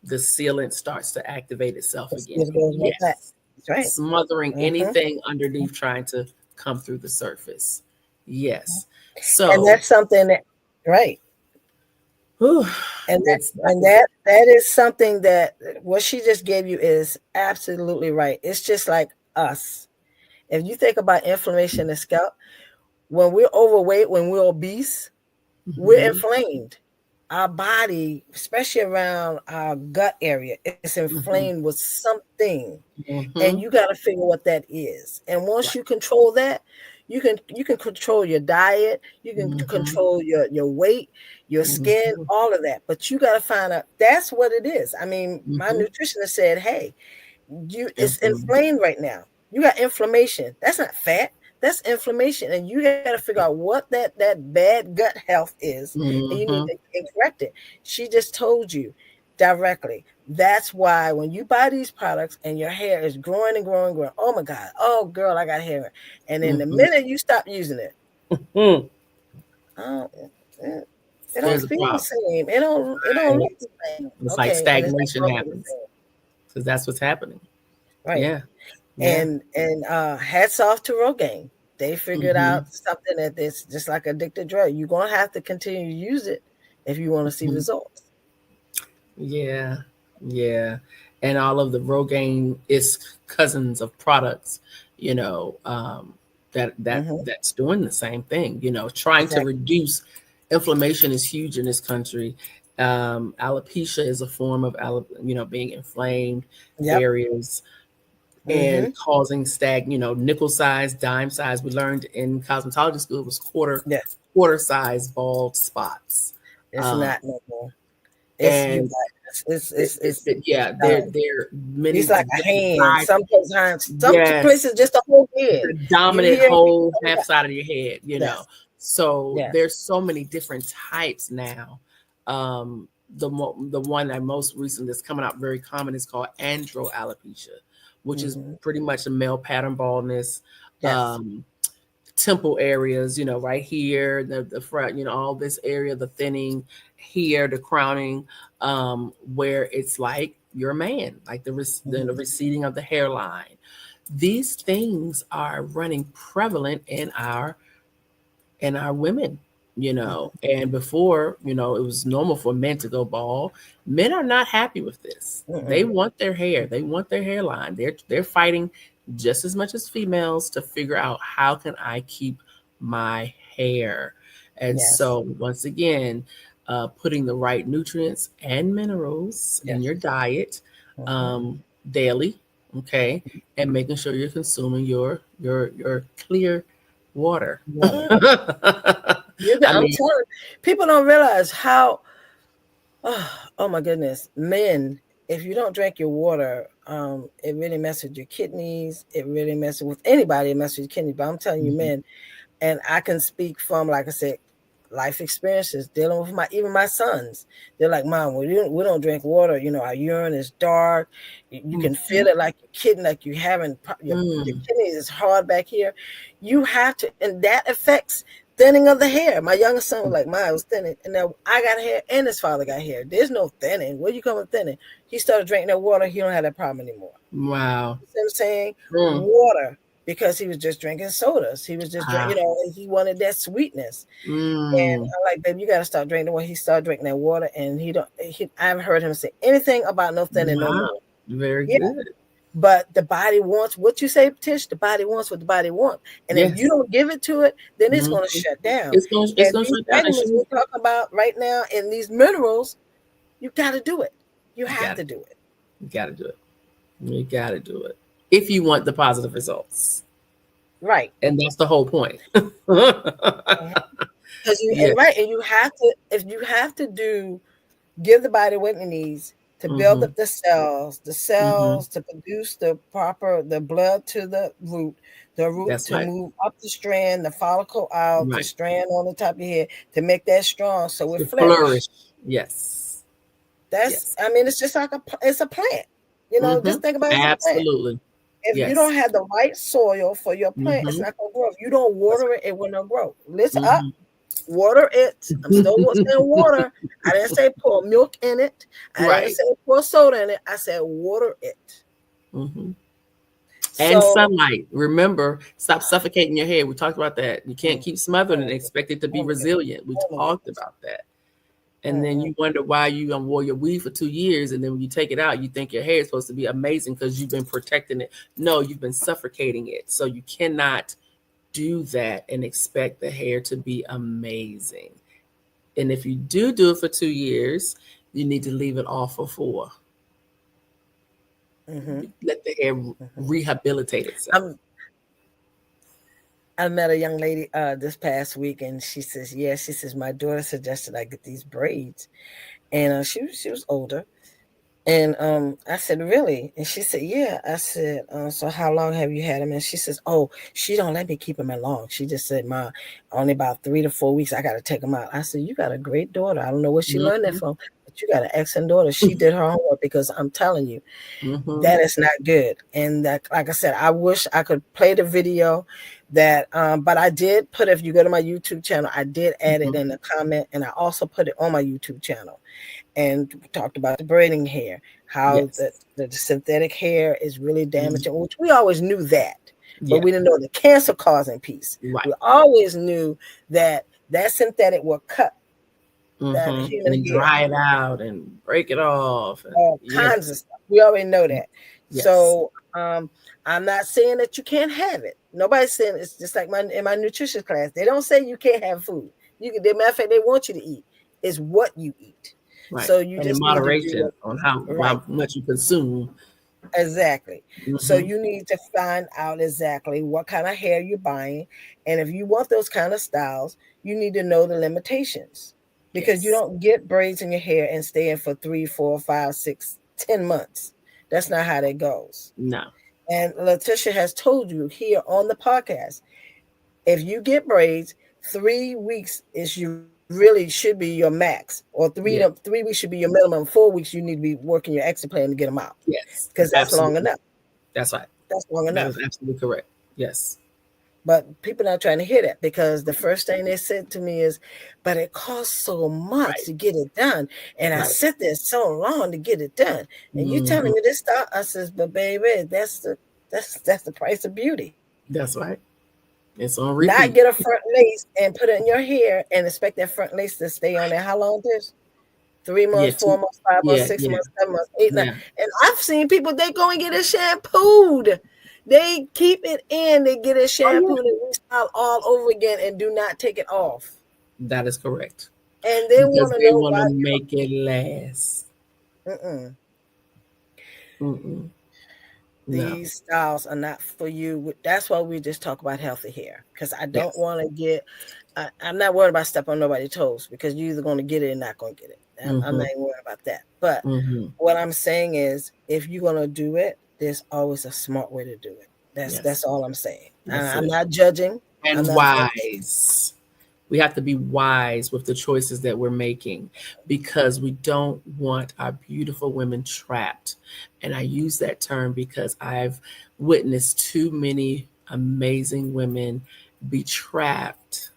the sealant starts to activate itself It again. still goes like that. Yes. That's right. Smothering Mm-hmm. anything underneath trying to come through the surface. Yes. And So, that's something that, right. whew, And that it's and that is something that what she just gave you is absolutely right. It's just like us. If you think about inflammation in the scalp, when we're overweight, when we're obese, we're mhm, inflamed. Our body, especially around our gut area, is inflamed mhm, with something, and you mhm, got to figure what that is. And once right, you control that, you can control your diet, you can mhm, control your weight, your skin, mhm, all of that. But you got to find out that's what it is. I mean, my mhm. nutritionist said, "Hey, it's Inflammation. inflamed right now. You got inflammation. That's not fat. That's inflammation, and you got to figure out what that bad gut health is, and you need Mhm, to correct it." She just told you. directly. That's why when you buy these products and your hair is growing and growing and growing, oh my God, oh girl, I got hair. And then the Mm-hmm. minute you stop using it, Mm. oh, it don't There's a feel the problem. same. It don't Right. look the same. It's like Okay, and it's like stagnation growing the happens same. because that's what's happening. Right. Yeah. Yeah. And hats off to Rogaine. They figured Mm-hmm. out something that it's just like addicted drug. You're gonna have to continue to use it if you want to see Mm-hmm. results. Yeah. Yeah. And all of the Rogaine is cousins of products, you know, Hmm. that's doing the same thing, you know, trying to Exactly. reduce inflammation is huge in this country. Alopecia is a form of being inflamed Yep. areas and Hmm. causing nickel size, dime size. We learned in cosmetology school it was Yeah. quarter size bald spots. It's Um, not no more. It's you and guys. It's yeah, done. there many It's like a different hand. sides. Some Yes, places just a whole head. the You dominant hear me? whole half side of your head, you know. Yes. So Yes. there's so many different types now. The one that most recent that's coming out very common is called androalopecia, which is Hmm. pretty much a male pattern baldness. Yes. Um, temple areas, right here, the front, all this area, the thinning here, the crowning, where it's like you're a man, like the Hmm. receding of the hairline. These things are running prevalent in our women, and before, it was normal for men to go bald. Men are not happy with this. They Hmm. want their hair, they want their hairline. They're fighting just as much as females to figure out how can I keep my hair. And Yes. so once again, putting the right nutrients and minerals in Yes. your diet, Hmm. um, daily, okay, and making sure you're consuming your clear water. Water. I I'm mean, telling you, people don't realize how. Oh my goodness, men! If you don't drink your water, it really messes with your kidneys. It really messes with anybody. It messes with your kidneys. But I'm telling you, mhm, men, and I can speak from, like I said, life experiences dealing with even my sons. They're like, Mom, we don't drink water. Our urine is dark. You can mhm, feel it like your kidney, like you having your mm, kidneys is hard back here. You have to, and that affects thinning of the hair. My youngest son was like, Mine was thinning, and now I got hair, and his father got hair. There's no thinning. Where you come with thinning? He started drinking that water. He don't have that problem anymore. wow. You see what I'm saying? Mm, Water, because he was just drinking sodas. He was just drinking, ah, he wanted that sweetness. And mm, I'm like, baby, you gotta start drinking the water. He started drinking that water, and I haven't heard him say anything about no thinning no wow. more. Very Yeah, good. but the body wants what you say, Tish. The body wants what the body wants, and if you Yes. don't give it to it, then it's Mhm. going to shut down. It's And gonna these shut down and vitamins shoot. we're talking about right now, and these minerals, you got to do it. You You have got to it. do it. You got to do it. You got to do it if you want the positive results, Right. and that's the whole point. Because you Yeah. and right, and you have to, if you have to give the body what it needs to build Hmm. up the Hmm. cells to produce the blood to the root That's to right. move up the strand, the follicle out, the Right. strand on the top of your head to make that strong so it To flourish. flourish. Yes. That's, Yes. I mean, it's just like it's a plant. Hmm. Just think about it as a plant. Absolutely. If you don't Yes. have the right soil for your plant, it's Hmm. not gonna grow. If you don't That's water it, it will not grow. Listen up. right. Water it. I'm still Hmm. saying water. I didn't say pour milk in it. I didn't Right. say pour soda in it. I said water it. Hmm. And So, sunlight. Remember, stop suffocating your hair. We talked about that. You can't mm, keep smothering and oh, expect it to be oh my goodness. resilient. We Oh my talked goodness. about that. And then Mm-mm. you wonder why you wore your weave for 2 years, and then when you take it out, you think your hair is supposed to be amazing because you've been protecting it. No, you've been suffocating it. So you cannot do that and expect the hair to be amazing. And if you do it for 2 years, you need to leave it off for 4. Mm-hmm. Let the hair Mm-hmm. rehabilitate itself. I'm, I met a young lady this past week, and she says, "Yeah." She says, "My daughter suggested I get these braids," and she was older. And I said, "Really?" And she said, "Yeah." I said, "So how long have you had him?" And she says, "Oh, she don't let me keep him that long. She just said, Ma, only about 3 to 4 weeks. I got to take him out." I said, "You got a great daughter. I don't know where she learned that Hmm. from, but but you got an excellent daughter. She did her homework, because I'm telling you, Mm-hmm. that is not good. And that, like I said, I wish I could play the video that, but I did put, if you go to my YouTube channel, I did add it Mm-hmm. in the comment, and I also put it on my YouTube channel, and talked about the braiding hair, how Yes. the synthetic hair is really Mm-hmm. damaging, which we always knew that, but Yeah. we didn't know the cancer causing piece. Right. We always knew that that synthetic will cut that Mm-hmm. human And hair, dry it out and break it off. And all yeah. kinds of stuff. We already know that. Yes. So I'm not saying that you can't have it. Nobody's saying, it's just like in my nutrition class. They don't say you can't have food. You can, matter of fact, they want you to eat. It's what you eat. Right. So you And in just need to do moderation it on right. how much you consume. Exactly. So Mm-hmm. you need to find out exactly what kind of hair you're buying. And if you want those kind of styles, you need to know the limitations, because you Yes. don't get braids in your hair and stay in for 3, 4, 5, 6, 10 months. That's not how that goes. No. And Letitia has told you here on the podcast, if you get braids, 3 weeks is you really should be your max, or Yeah. 3 weeks should be your minimum. 4 weeks you need to be working your exit plan to get them out, Yes. because that's long Absolutely. enough. That's right. That's long That is enough. absolutely correct. Yes. But people not trying to hear that, because the first thing they said to me is, "But it costs so much Right. to get it done, and I Right. sit there so long to get it done, and you telling Mm-hmm. me this stuff." I says, "But baby, that's the price of beauty. That's right. It's on Not repeat. get a front lace and put it in your hair and expect that front lace to stay on there. How long this? 3 months, Yeah. 4 months, 5 months, Yeah. 6 Yeah. months, 7 months, 8, 9." Yeah. And I've seen people, they go and get it shampooed. They keep it in, they get it Oh yeah. shampooed and restyle all over again and do not take it off. That is correct. And they Because want to they know want to why make it last. you. Mm-mm. No. These styles are not for you. That's why we just talk about healthy hair, because I don't Yes. want to get. I'm not worried about stepping on nobody's toes, because you're either going to get it or not going to get it. I'm Mm-hmm. not even worried about that. But Mm-hmm. what I'm saying is, if you're going to do it, there's always a smart way to do it. That's Yes. all I'm saying. That's I'm it. not judging. I'm And not judging. wise. We have to be wise with the choices that we're making, because we don't want our beautiful women trapped. And I use that term because I've witnessed too many amazing women be trapped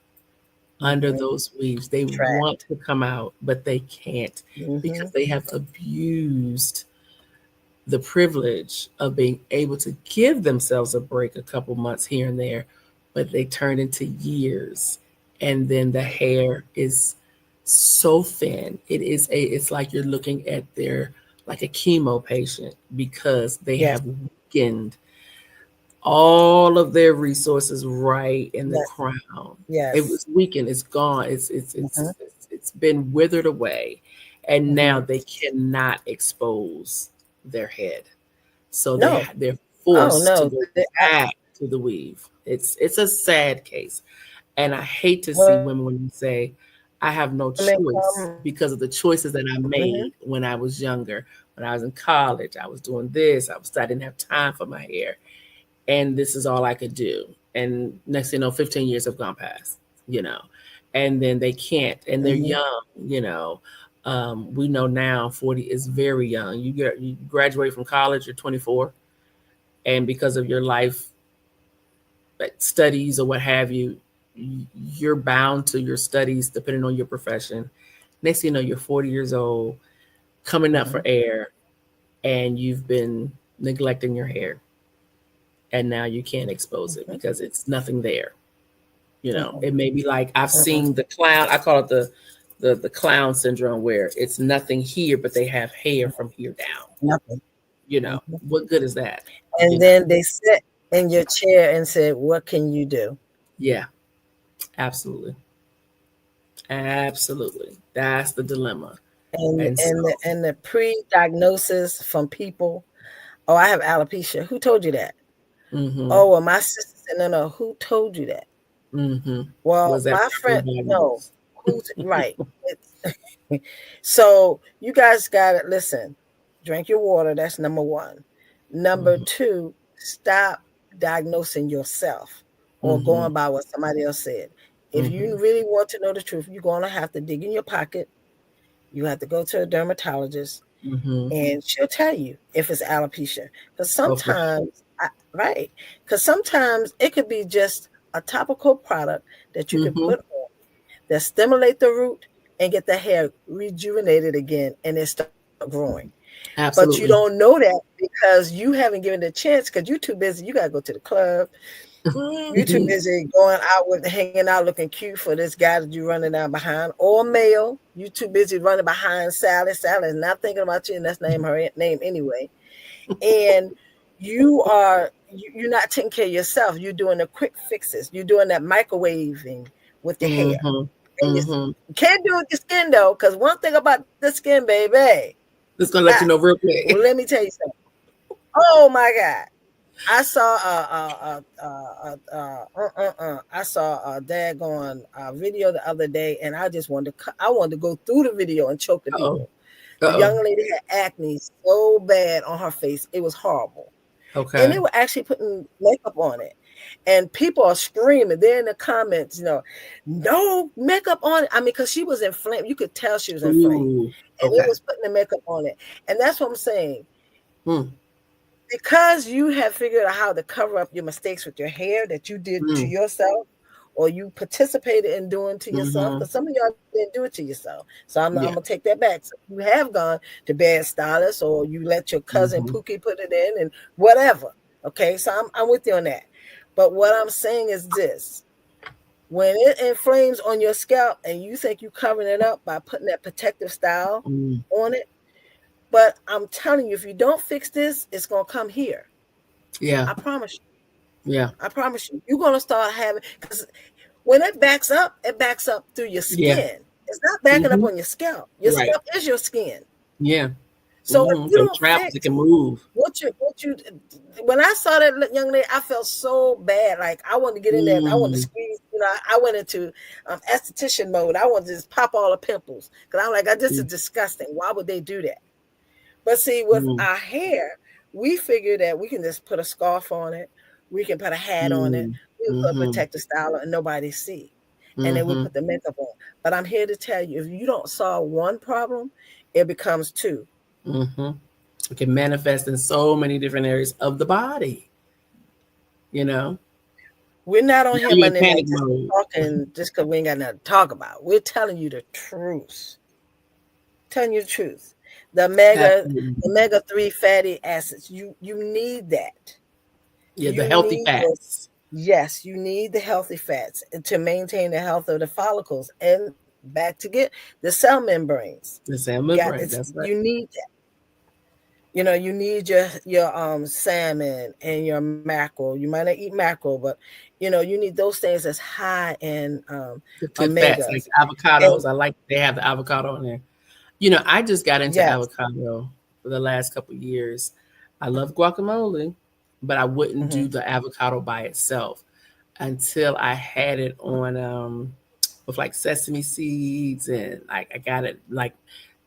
under Mm-hmm. those weaves. They Track. want to come out, but they can't, Mm-hmm. because they have abused the privilege of being able to give themselves a break a couple months here and there, but they turn into years. And then the hair is so thin. It's like you're looking at their, like a chemo patient, because they Yes. have weakened all of their resources right in the Yes. crown. It Yes. was weakened, it's gone, Mm-hmm. it's been withered away, and now Mm-hmm. they cannot expose their head. So No. they're Oh forced to no. go back to the weave. It's a sad case. And I hate to see Women women when you say, I have no come. choice because of the choices that I Mm-hmm. made when I was younger. When I was in college, I was doing this. I didn't have time for my hair, and this is all I could do. And next thing you know, 15 years have gone past, you know, and then they can't, and they're Mm-hmm. young, you know. We know now 40 is very young. You graduate from college, you're 24, and because of your life, like studies or what have you, you're bound to your studies depending on your profession. Next thing you know, you're 40 years old, coming up for Mm-hmm. air, and you've been neglecting your hair, and now you can't expose it Mm-hmm. because it's nothing there. You know, Mm-hmm. it may be like I've Mm-hmm. seen the clown. I call it the clown syndrome, where it's nothing here, but they have hair from here down. Nothing. You know, Mm-hmm. what good is that? You And know, then they sit in your chair and said, "What can you do?" yeah, absolutely, absolutely. That's the dilemma. And And and the, so, and the pre-diagnosis from people. "Oh, I have alopecia." Who told you that? mm-hmm, "Oh, well, my sister said." No, no. Who told you that? mm-hmm. Well, Was that my properly friend. No. diagnosed? Who's right? It's, so you guys got to listen. Drink your water. That's number one. Number Mm-hmm, two, stop diagnosing yourself or mm-hmm, going by what somebody else said. If mm-hmm. you really want to know the truth, you're going to have to dig in your pocket You have to go to a dermatologist, Mm-hmm. and she'll tell you if it's alopecia. Because Oh, for sure. sometimes, right? Because sometimes it could be just a topical product that you can Mm-hmm. put on that stimulate the root and get the hair rejuvenated again, and it start growing. But you don't Absolutely. know that because you haven't given it a chance because you're too busy. You gotta go to the club. You're too busy going out with hanging out looking cute for this guy that you running down behind, or male. You too busy running behind Sally. Sally is not thinking about you, and that's name her name anyway. And you're not taking care of yourself. You're doing the quick fixes. You're doing that microwaving with your hair. Mm-hmm. And Mm-hmm. you can't do it with your skin though, because one thing about the skin, baby. Just gonna let you know real Well, quick. let me tell you something. Oh my God. I saw I saw a daggone video the other day, and I just I wanted to go through the video and choke the Uh-oh. people. The Uh-oh. young lady had acne so bad on her face, it was horrible, and they Okay. were actually putting makeup on it, and people are screaming. They're in the comments, no makeup on it. I mean, because she was inflamed, you could tell she was inflamed, Ooh. and they Okay. was putting the makeup on it, and that's what I'm saying. Mm. Because you have figured out how to cover up your mistakes with your hair that you did to Mm. yourself, or you participated in doing to yourself, Mm-hmm. because some of y'all didn't do it to yourself. So I'm gonna Yeah. take that back. So you have gone to bad stylists, or you let your cousin Mm-hmm. Pookie put it in, and whatever. Okay, so I'm with you on that. But what I'm saying is this: when it inflames on your scalp, and you think you covering it up by putting that protective style Mm. on it, but I'm telling you, if you don't fix this, it's gonna come here. Yeah. I promise you. Yeah. I promise you, you're gonna start having, because when it backs up through your Yeah. skin. It's not backing up Mm-hmm. on your scalp. Your Right. scalp is your skin. Yeah. So if Mm-hmm. you So it don't travels, it fix can move. what you when I saw that young lady, I felt so bad. Like I wanted to get in there. I wanted to Mm. squeeze. I went into esthetician mode. I wanted to just pop all the pimples because I'm like, this is Mm. disgusting. Why would they do that? But see, with Mm. our hair, we figure that we can just put a scarf on it, we can put a hat on it, Mm. we can put a Mm-hmm. protective style and nobody see. And then we Mm-hmm. put the makeup on. But I'm here to tell you, if you don't solve one problem, it becomes two. Mm-hmm. It can manifest in so many different areas of the body, you know. We're not on Now here you're in Monday night panic just mode. talking just because we ain't got nothing to talk about. We're telling you the truth. Telling you the truth. The Absolutely. omega 3 fatty acids. You need that. Yeah, the You healthy need those. fats. Yes, you need the healthy fats to maintain the health of the follicles and back to get the cell membranes. The You salmon got brain. it's That's right. you need that. You need your salmon and your mackerel. You might not eat mackerel, but you need those things that's high in The good fats, like omegas. avocados. And I like they have the avocado in there. You know, I just got into yes. avocado for the last couple of years. I love guacamole, but I wouldn't Hmm. do the avocado by itself until I had it on with like sesame seeds, and like I got it like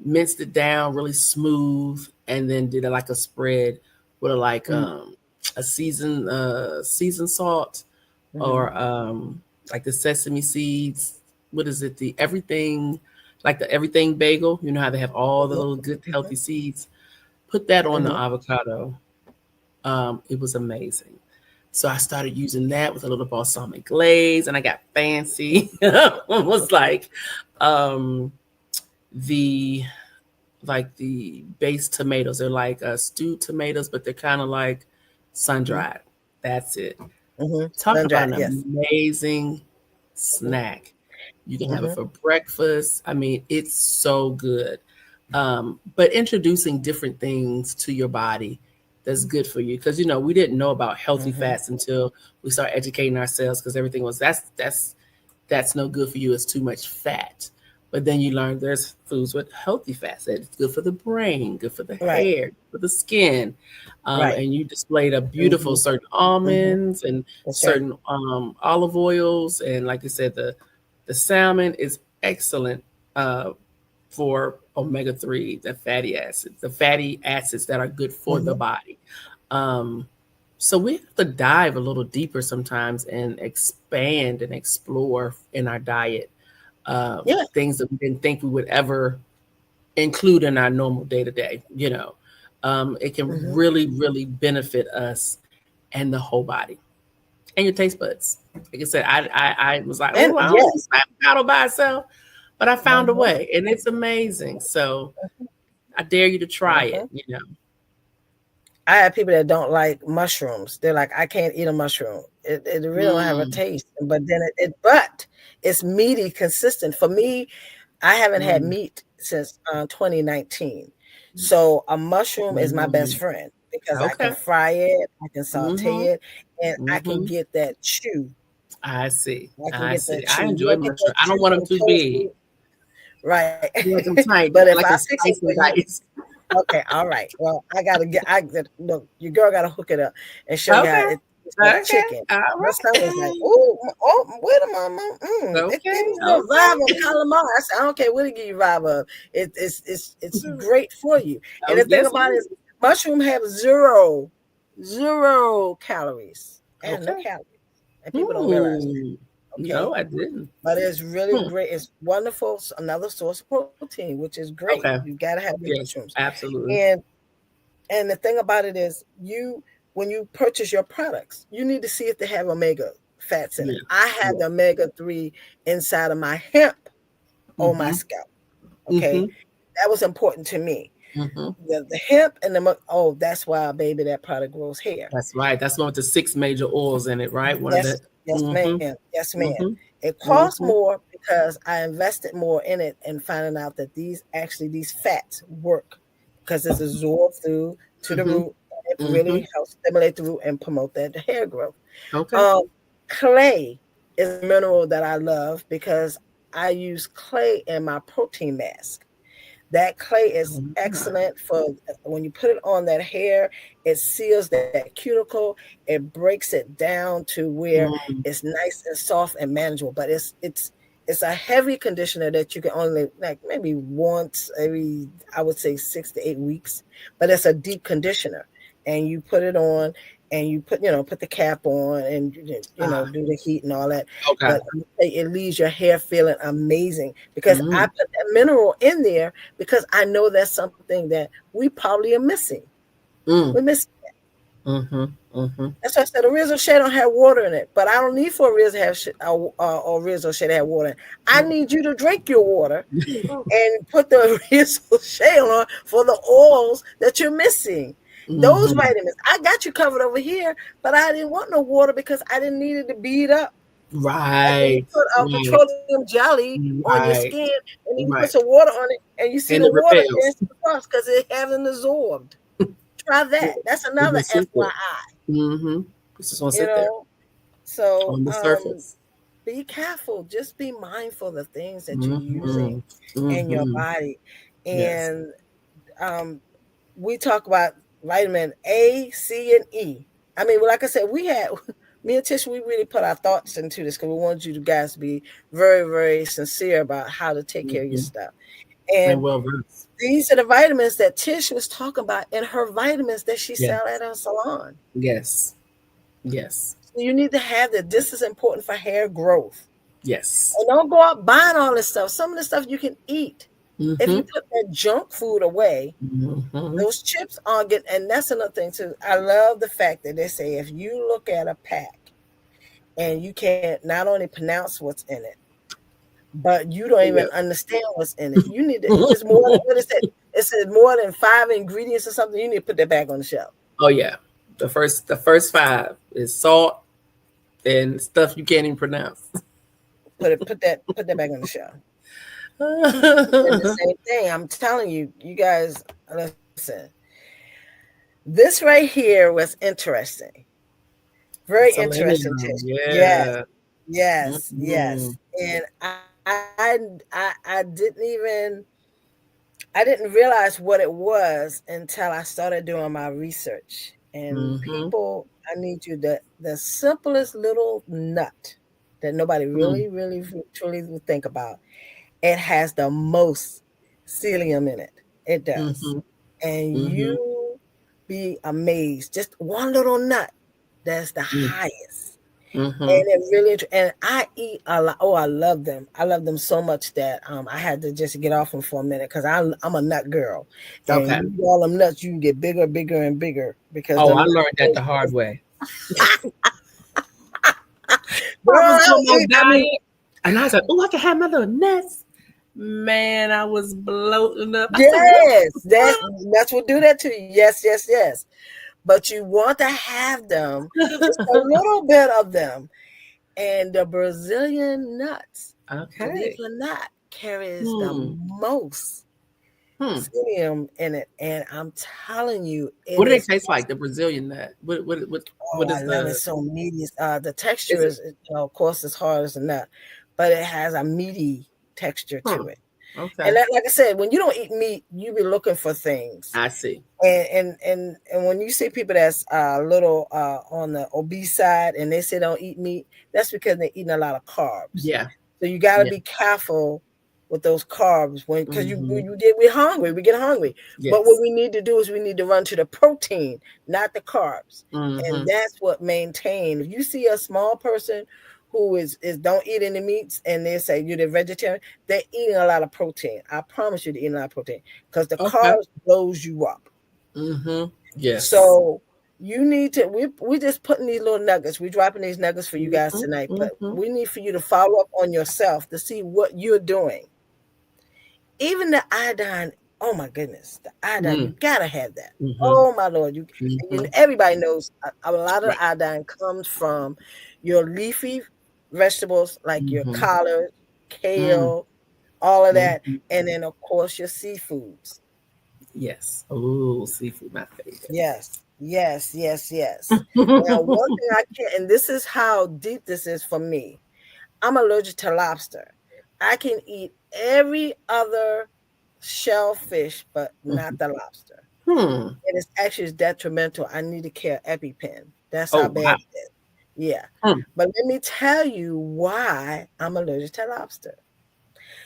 minced it down really smooth, and then did it like a spread with like Hmm. a seasoned salt, Hmm. or like the sesame seeds. What is it? The everything, like the everything bagel. You know how they have all the Hmm. little good healthy seeds. Put that on the Hmm. avocado. It was amazing. So I started using that with a little balsamic glaze, and I got fancy. It was like um, the the base tomatoes. They're like stewed tomatoes, but they're kind of like sun Hmm. dried. That's it. Talk Sun about dried, an yes. amazing Hmm. snack. You can have it Hmm. for breakfast. I mean, it's so good. But introducing different things to your body that's good for you, because we didn't know about healthy Hmm. fats until we start educating ourselves, because everything was that's no good for you. It's too much fat. But then you learn there's foods with healthy fats that it's good for the brain, good for the Right, hair, for the skin. right. And you displayed a beautiful Hmm. certain Hmm. almonds and That's right. certain olive oils. And like I said, the salmon is excellent uh, for omega 3, the fatty acids that are good for the Hmm. body. Um, so we have to dive a little deeper sometimes and expand and explore in our diet Yeah. things that we didn't think we would ever include in our normal day to day. It can Mm-hmm. really, really benefit us and the whole body and your taste buds. Like I said, I was like, And oh, I don't yes. use avocado by itself, but I found a Mm-hmm. way, and it's amazing. So I dare you to try Mm-hmm. it. I have people that don't like mushrooms. They're like, I can't eat a mushroom. It really don't have a Mm, taste. But then but it's meaty, consistent. For me, I haven't had mm, meat since 2019. So a mushroom is my best mm. friend because I can Okay. fry it, I can saute Mm-hmm. it, and I can Mm-hmm. get that chew. I see. I can I get see. that I chew. You enjoy don't get mushrooms. that I don't chew want them from too big. tofu. Right. I like them tiny. But I if like I to fix it slice for and you, dice. okay, all right. Well, look, your girl gotta hook it up and show you how Okay. it's like Okay. chicken. All My son was like, right. "Oh, wait a minute, give Okay. me the vibe of Okay. calamari." I said, "I don't care what it give you vibe of. It's great for you." And Oh, the thing yes, it about it is. is, mushroom have zero calories. It has no Okay. calories, and people don't realize that. Hmm. No, Okay, I didn't. but it's really Hmm. great. It's wonderful. It's another source of protein, which is great. You Okay. got to have your Yes, mushrooms. absolutely. And the thing about it is, when you purchase your products, you need to see if they have omega fats in it. Yeah. I have Yeah. the omega-3 inside of my hemp on my Mm-hmm. scalp. Okay, Mm-hmm. that was important to me. Mm-hmm. The hemp and that's why, baby, that product grows hair. That's right. That's one with the six major oils in it, right? One of the. Yes, yes, Mm-hmm. ma'am. Yes, ma'am. Mm-hmm. It costs Mm-hmm. more because I invested more in it and finding out that these fats work because it's absorbed through to the Mm-hmm. root. It Mm-hmm. really helps stimulate the root and promote that hair growth. Okay. Um, Clay is a mineral that I love because I use clay in my protein mask. That clay is excellent for when you put it on that hair, it seals that cuticle, it breaks it down to where Mm, it's nice and soft and manageable. But it's a heavy conditioner that you can only like maybe once every I would say 6 to 8 weeks, but it's a deep conditioner. And you put it on and you put the cap on and ah, do the heat and all that. okay. But it leaves your hair feeling amazing because I Mm, put that mineral in there because I know that's something that we probably are missing. mm, We're missing. mhm, mhm. That's why I said Orizo Shea don't have water in it, but I don't need for Orizo to have Orizo Shea to have water in it. I need you to drink your water and put the Orizo Shea on for the oils that you're missing. Those Mhm. vitamins, I got you covered over here, but I didn't want no water because I didn't need it to beat up. Like when you Right, put a right, petroleum jelly on your right, skin and then you put some right. water on it and you see And the it water repels. dance across because it hasn't absorbed. Try that. That's It another will sit there. FYI, Mhm. It's just gonna you sit there know. So on the surface. be careful. Just be mindful of the things that you're using Mhm. in your Mhm. body. Yes. And um we talk about vitamin A, C, and E. I mean, well, like I said, we had me and Tish, we really put our thoughts into this because we wanted you guys to be very, very sincere about how to take care of your Mhm. stuff. And And well versed. these are the vitamins that Tish was talking about in her vitamins that she sell Yes. at her salon. Yes. Yes. So you need to have that. This is important for hair growth. Yes. And don't go out buying all this stuff. Some of the stuff you can eat. If you Mhm. put that junk food away, Mhm. those chips aren't getting, and that's another thing too. I love the fact that they say if you look at a pack and you can't not only pronounce what's in it, but you don't even Yeah. understand what's in it. You need to, if it's more than what is it? It says more than 5 ingredients or something, you need to put that back on the shelf. Oh yeah. The first five is salt and stuff you can't even pronounce. Put that back on the shelf. And the same thing, I'm telling you, you guys, listen. This right here was interesting. Very interesting, Selenium, Tish. Yes, yeah. yes, Mhm. yes. And I didn't realize what it was until I started doing my research. And Mhm. people, I need you the simplest little nut that nobody Mm. really, really truly would think about. It has the most psyllium in it. It does. Mhm. And Mhm. you be amazed. Just one little nut, that's the Mm. highest. Mm-hmm. And it really, and I eat a lot. Oh, I love them. I love them so much that I had to just get off them for a minute because I'm a nut girl, and Okay. you eat all them nuts, you get bigger, bigger, and bigger because Oh, the I nut. learned that the hard way. Girl, I was I on don't my eat. I mean, diet, and I was like, "Oh, I can have my little nuts." Man, I was bloating up. I said, "What?" yes, that's what do that to you. Yes, yes, yes. But you want to have them, just a little bit of them. And the Brazilian nuts, believe Okay. it or not, carries the Hmm. most Hmm. psyllium in it. And I'm telling you, What it do they is. taste like? The Brazilian nut. What Oh, I is love it the? so meaty. The texture Is it? is, of course, as hard as a nut, but it has a meaty texture to Hmm. it. And Okay. that, like I said, when you don't eat meat, you be looking for things. I see. And when you see people that's a little on the obese side and they say don't eat meat, that's because they're eating a lot of carbs. Yeah. So you got to Yeah. be careful with those carbs when because Mm-hmm. we're hungry, we get hungry. But what Yes. we need to do is we need to run to the protein, not the carbs, and Mm-hmm. that's what maintain. If you see a small person who is don't eat any meats and they say you're the vegetarian, they're eating a lot of protein. I promise you, they're eating a lot of protein because the Okay. carbs blows you up. Mm-hmm. Yes. So you need to we just putting these little nuggets. We're dropping these nuggets for you guys Mm-hmm. tonight, but Mm-hmm. we need for you to follow up on yourself to see what you're doing. Even the iodine, oh my goodness, the iodine, you gotta have that. Mm-hmm. Oh my lord, Mm-hmm. everybody knows a lot of Right. the iodine comes from your leafy vegetables like your Mm-hmm. collards, Mm-hmm. kale, all of that, Mm-hmm. and then of course your seafoods. Yes. Oh, seafood, my favorite. Yes, yes, yes, yes. Now, one thing I can't, and this is how deep this is for me. I'm allergic to lobster. I can eat every other shellfish, but not the lobster. Hmm. And it's actually detrimental. I need to carry EpiPen. That's Oh how wow. bad it is. Yeah. Hmm. But let me tell you why I'm allergic to lobster.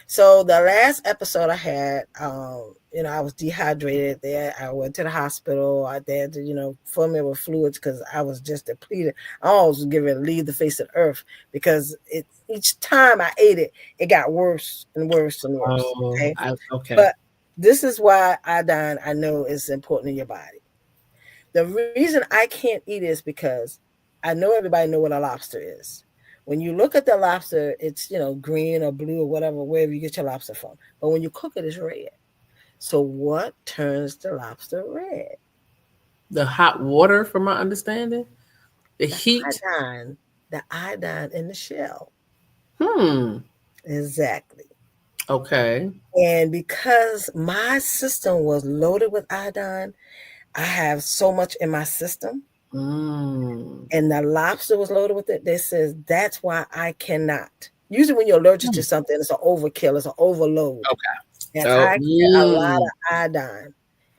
So the last episode I had, I was dehydrated there. I went to the hospital. I had to, fill me with fluids because I was just depleted. I always was given to leave the face of the earth because each time I ate it, it got worse and worse and worse. Oh, Okay. okay. But this is why iodine I know is important in your body. The reason I can't eat it is because I know everybody know what a lobster is. When you look at the lobster, it's green or blue or whatever, wherever you get your lobster from. But when you cook it, it's red. So what turns the lobster red? The hot water, from my understanding, the The heat. iodine, the iodine in the shell. Hmm. Exactly. Okay. And because my system was loaded with iodine, I have so much in my system, Mm. and the lobster was loaded with it. They says that's why I cannot. Usually, when you're allergic to Hmm. something, it's an overkill, it's an overload, Okay. and So. I get a lot Mm. of iodine.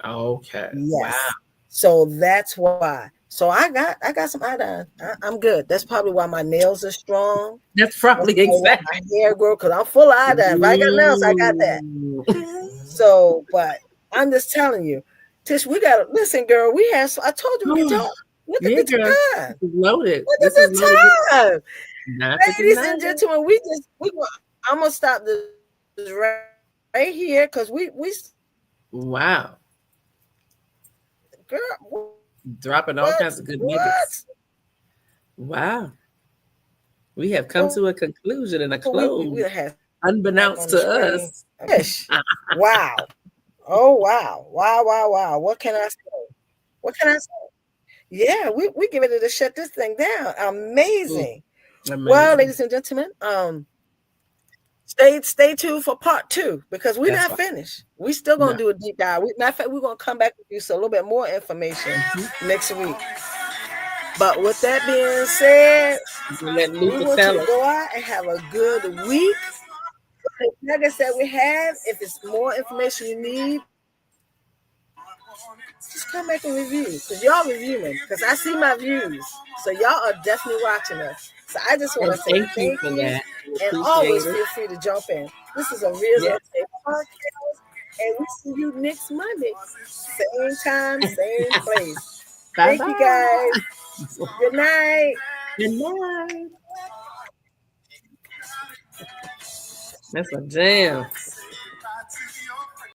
Okay. Wow. Yes, so that's why. So I got some iodine. I'm good. That's probably why my nails are strong. That's That's probably probably why exactly. my hair grow because I'm full of iodine. If I got nails, I got that. Mm. So, but I'm just telling you, Tish, we got to listen, girl. We have. I told you we could talk. Look at Yeah, the girl. time. This is loaded. Look at This is loaded. the time. Ladies 9:59. and gentlemen, I'm gonna stop this right here because we Wow. girl Dropping all kinds of good what nuggets. Wow. We have come oh to a conclusion and a we close, had back on the unbeknownst to screen. us. Fish. Wow. Oh wow. What can I say? What can I say? Yeah, we get ready to shut this thing down. Mm, Amazing. Well, amazing. ladies and gentlemen, stay tuned for part two because we're That's not right. finished. We still No. gonna do a deep dive. Matter of fact, we're gonna come back with you so a little bit more information Mhm. next week. But with that being said, We'll let we Luther want you tell to us. go out and have a good week. Like I said, we have. If it's more information you need, just come back and review because y'all reviewing because I see my views. So y'all are definitely watching us. So I just want And to say thank you thank for you that. We and appreciate always it. feel free to jump in. This is a real Yes. estate podcast, and we see you next Monday, same time, same place. Bye Thank you bye. guys. Good night. Good night. That's a jam.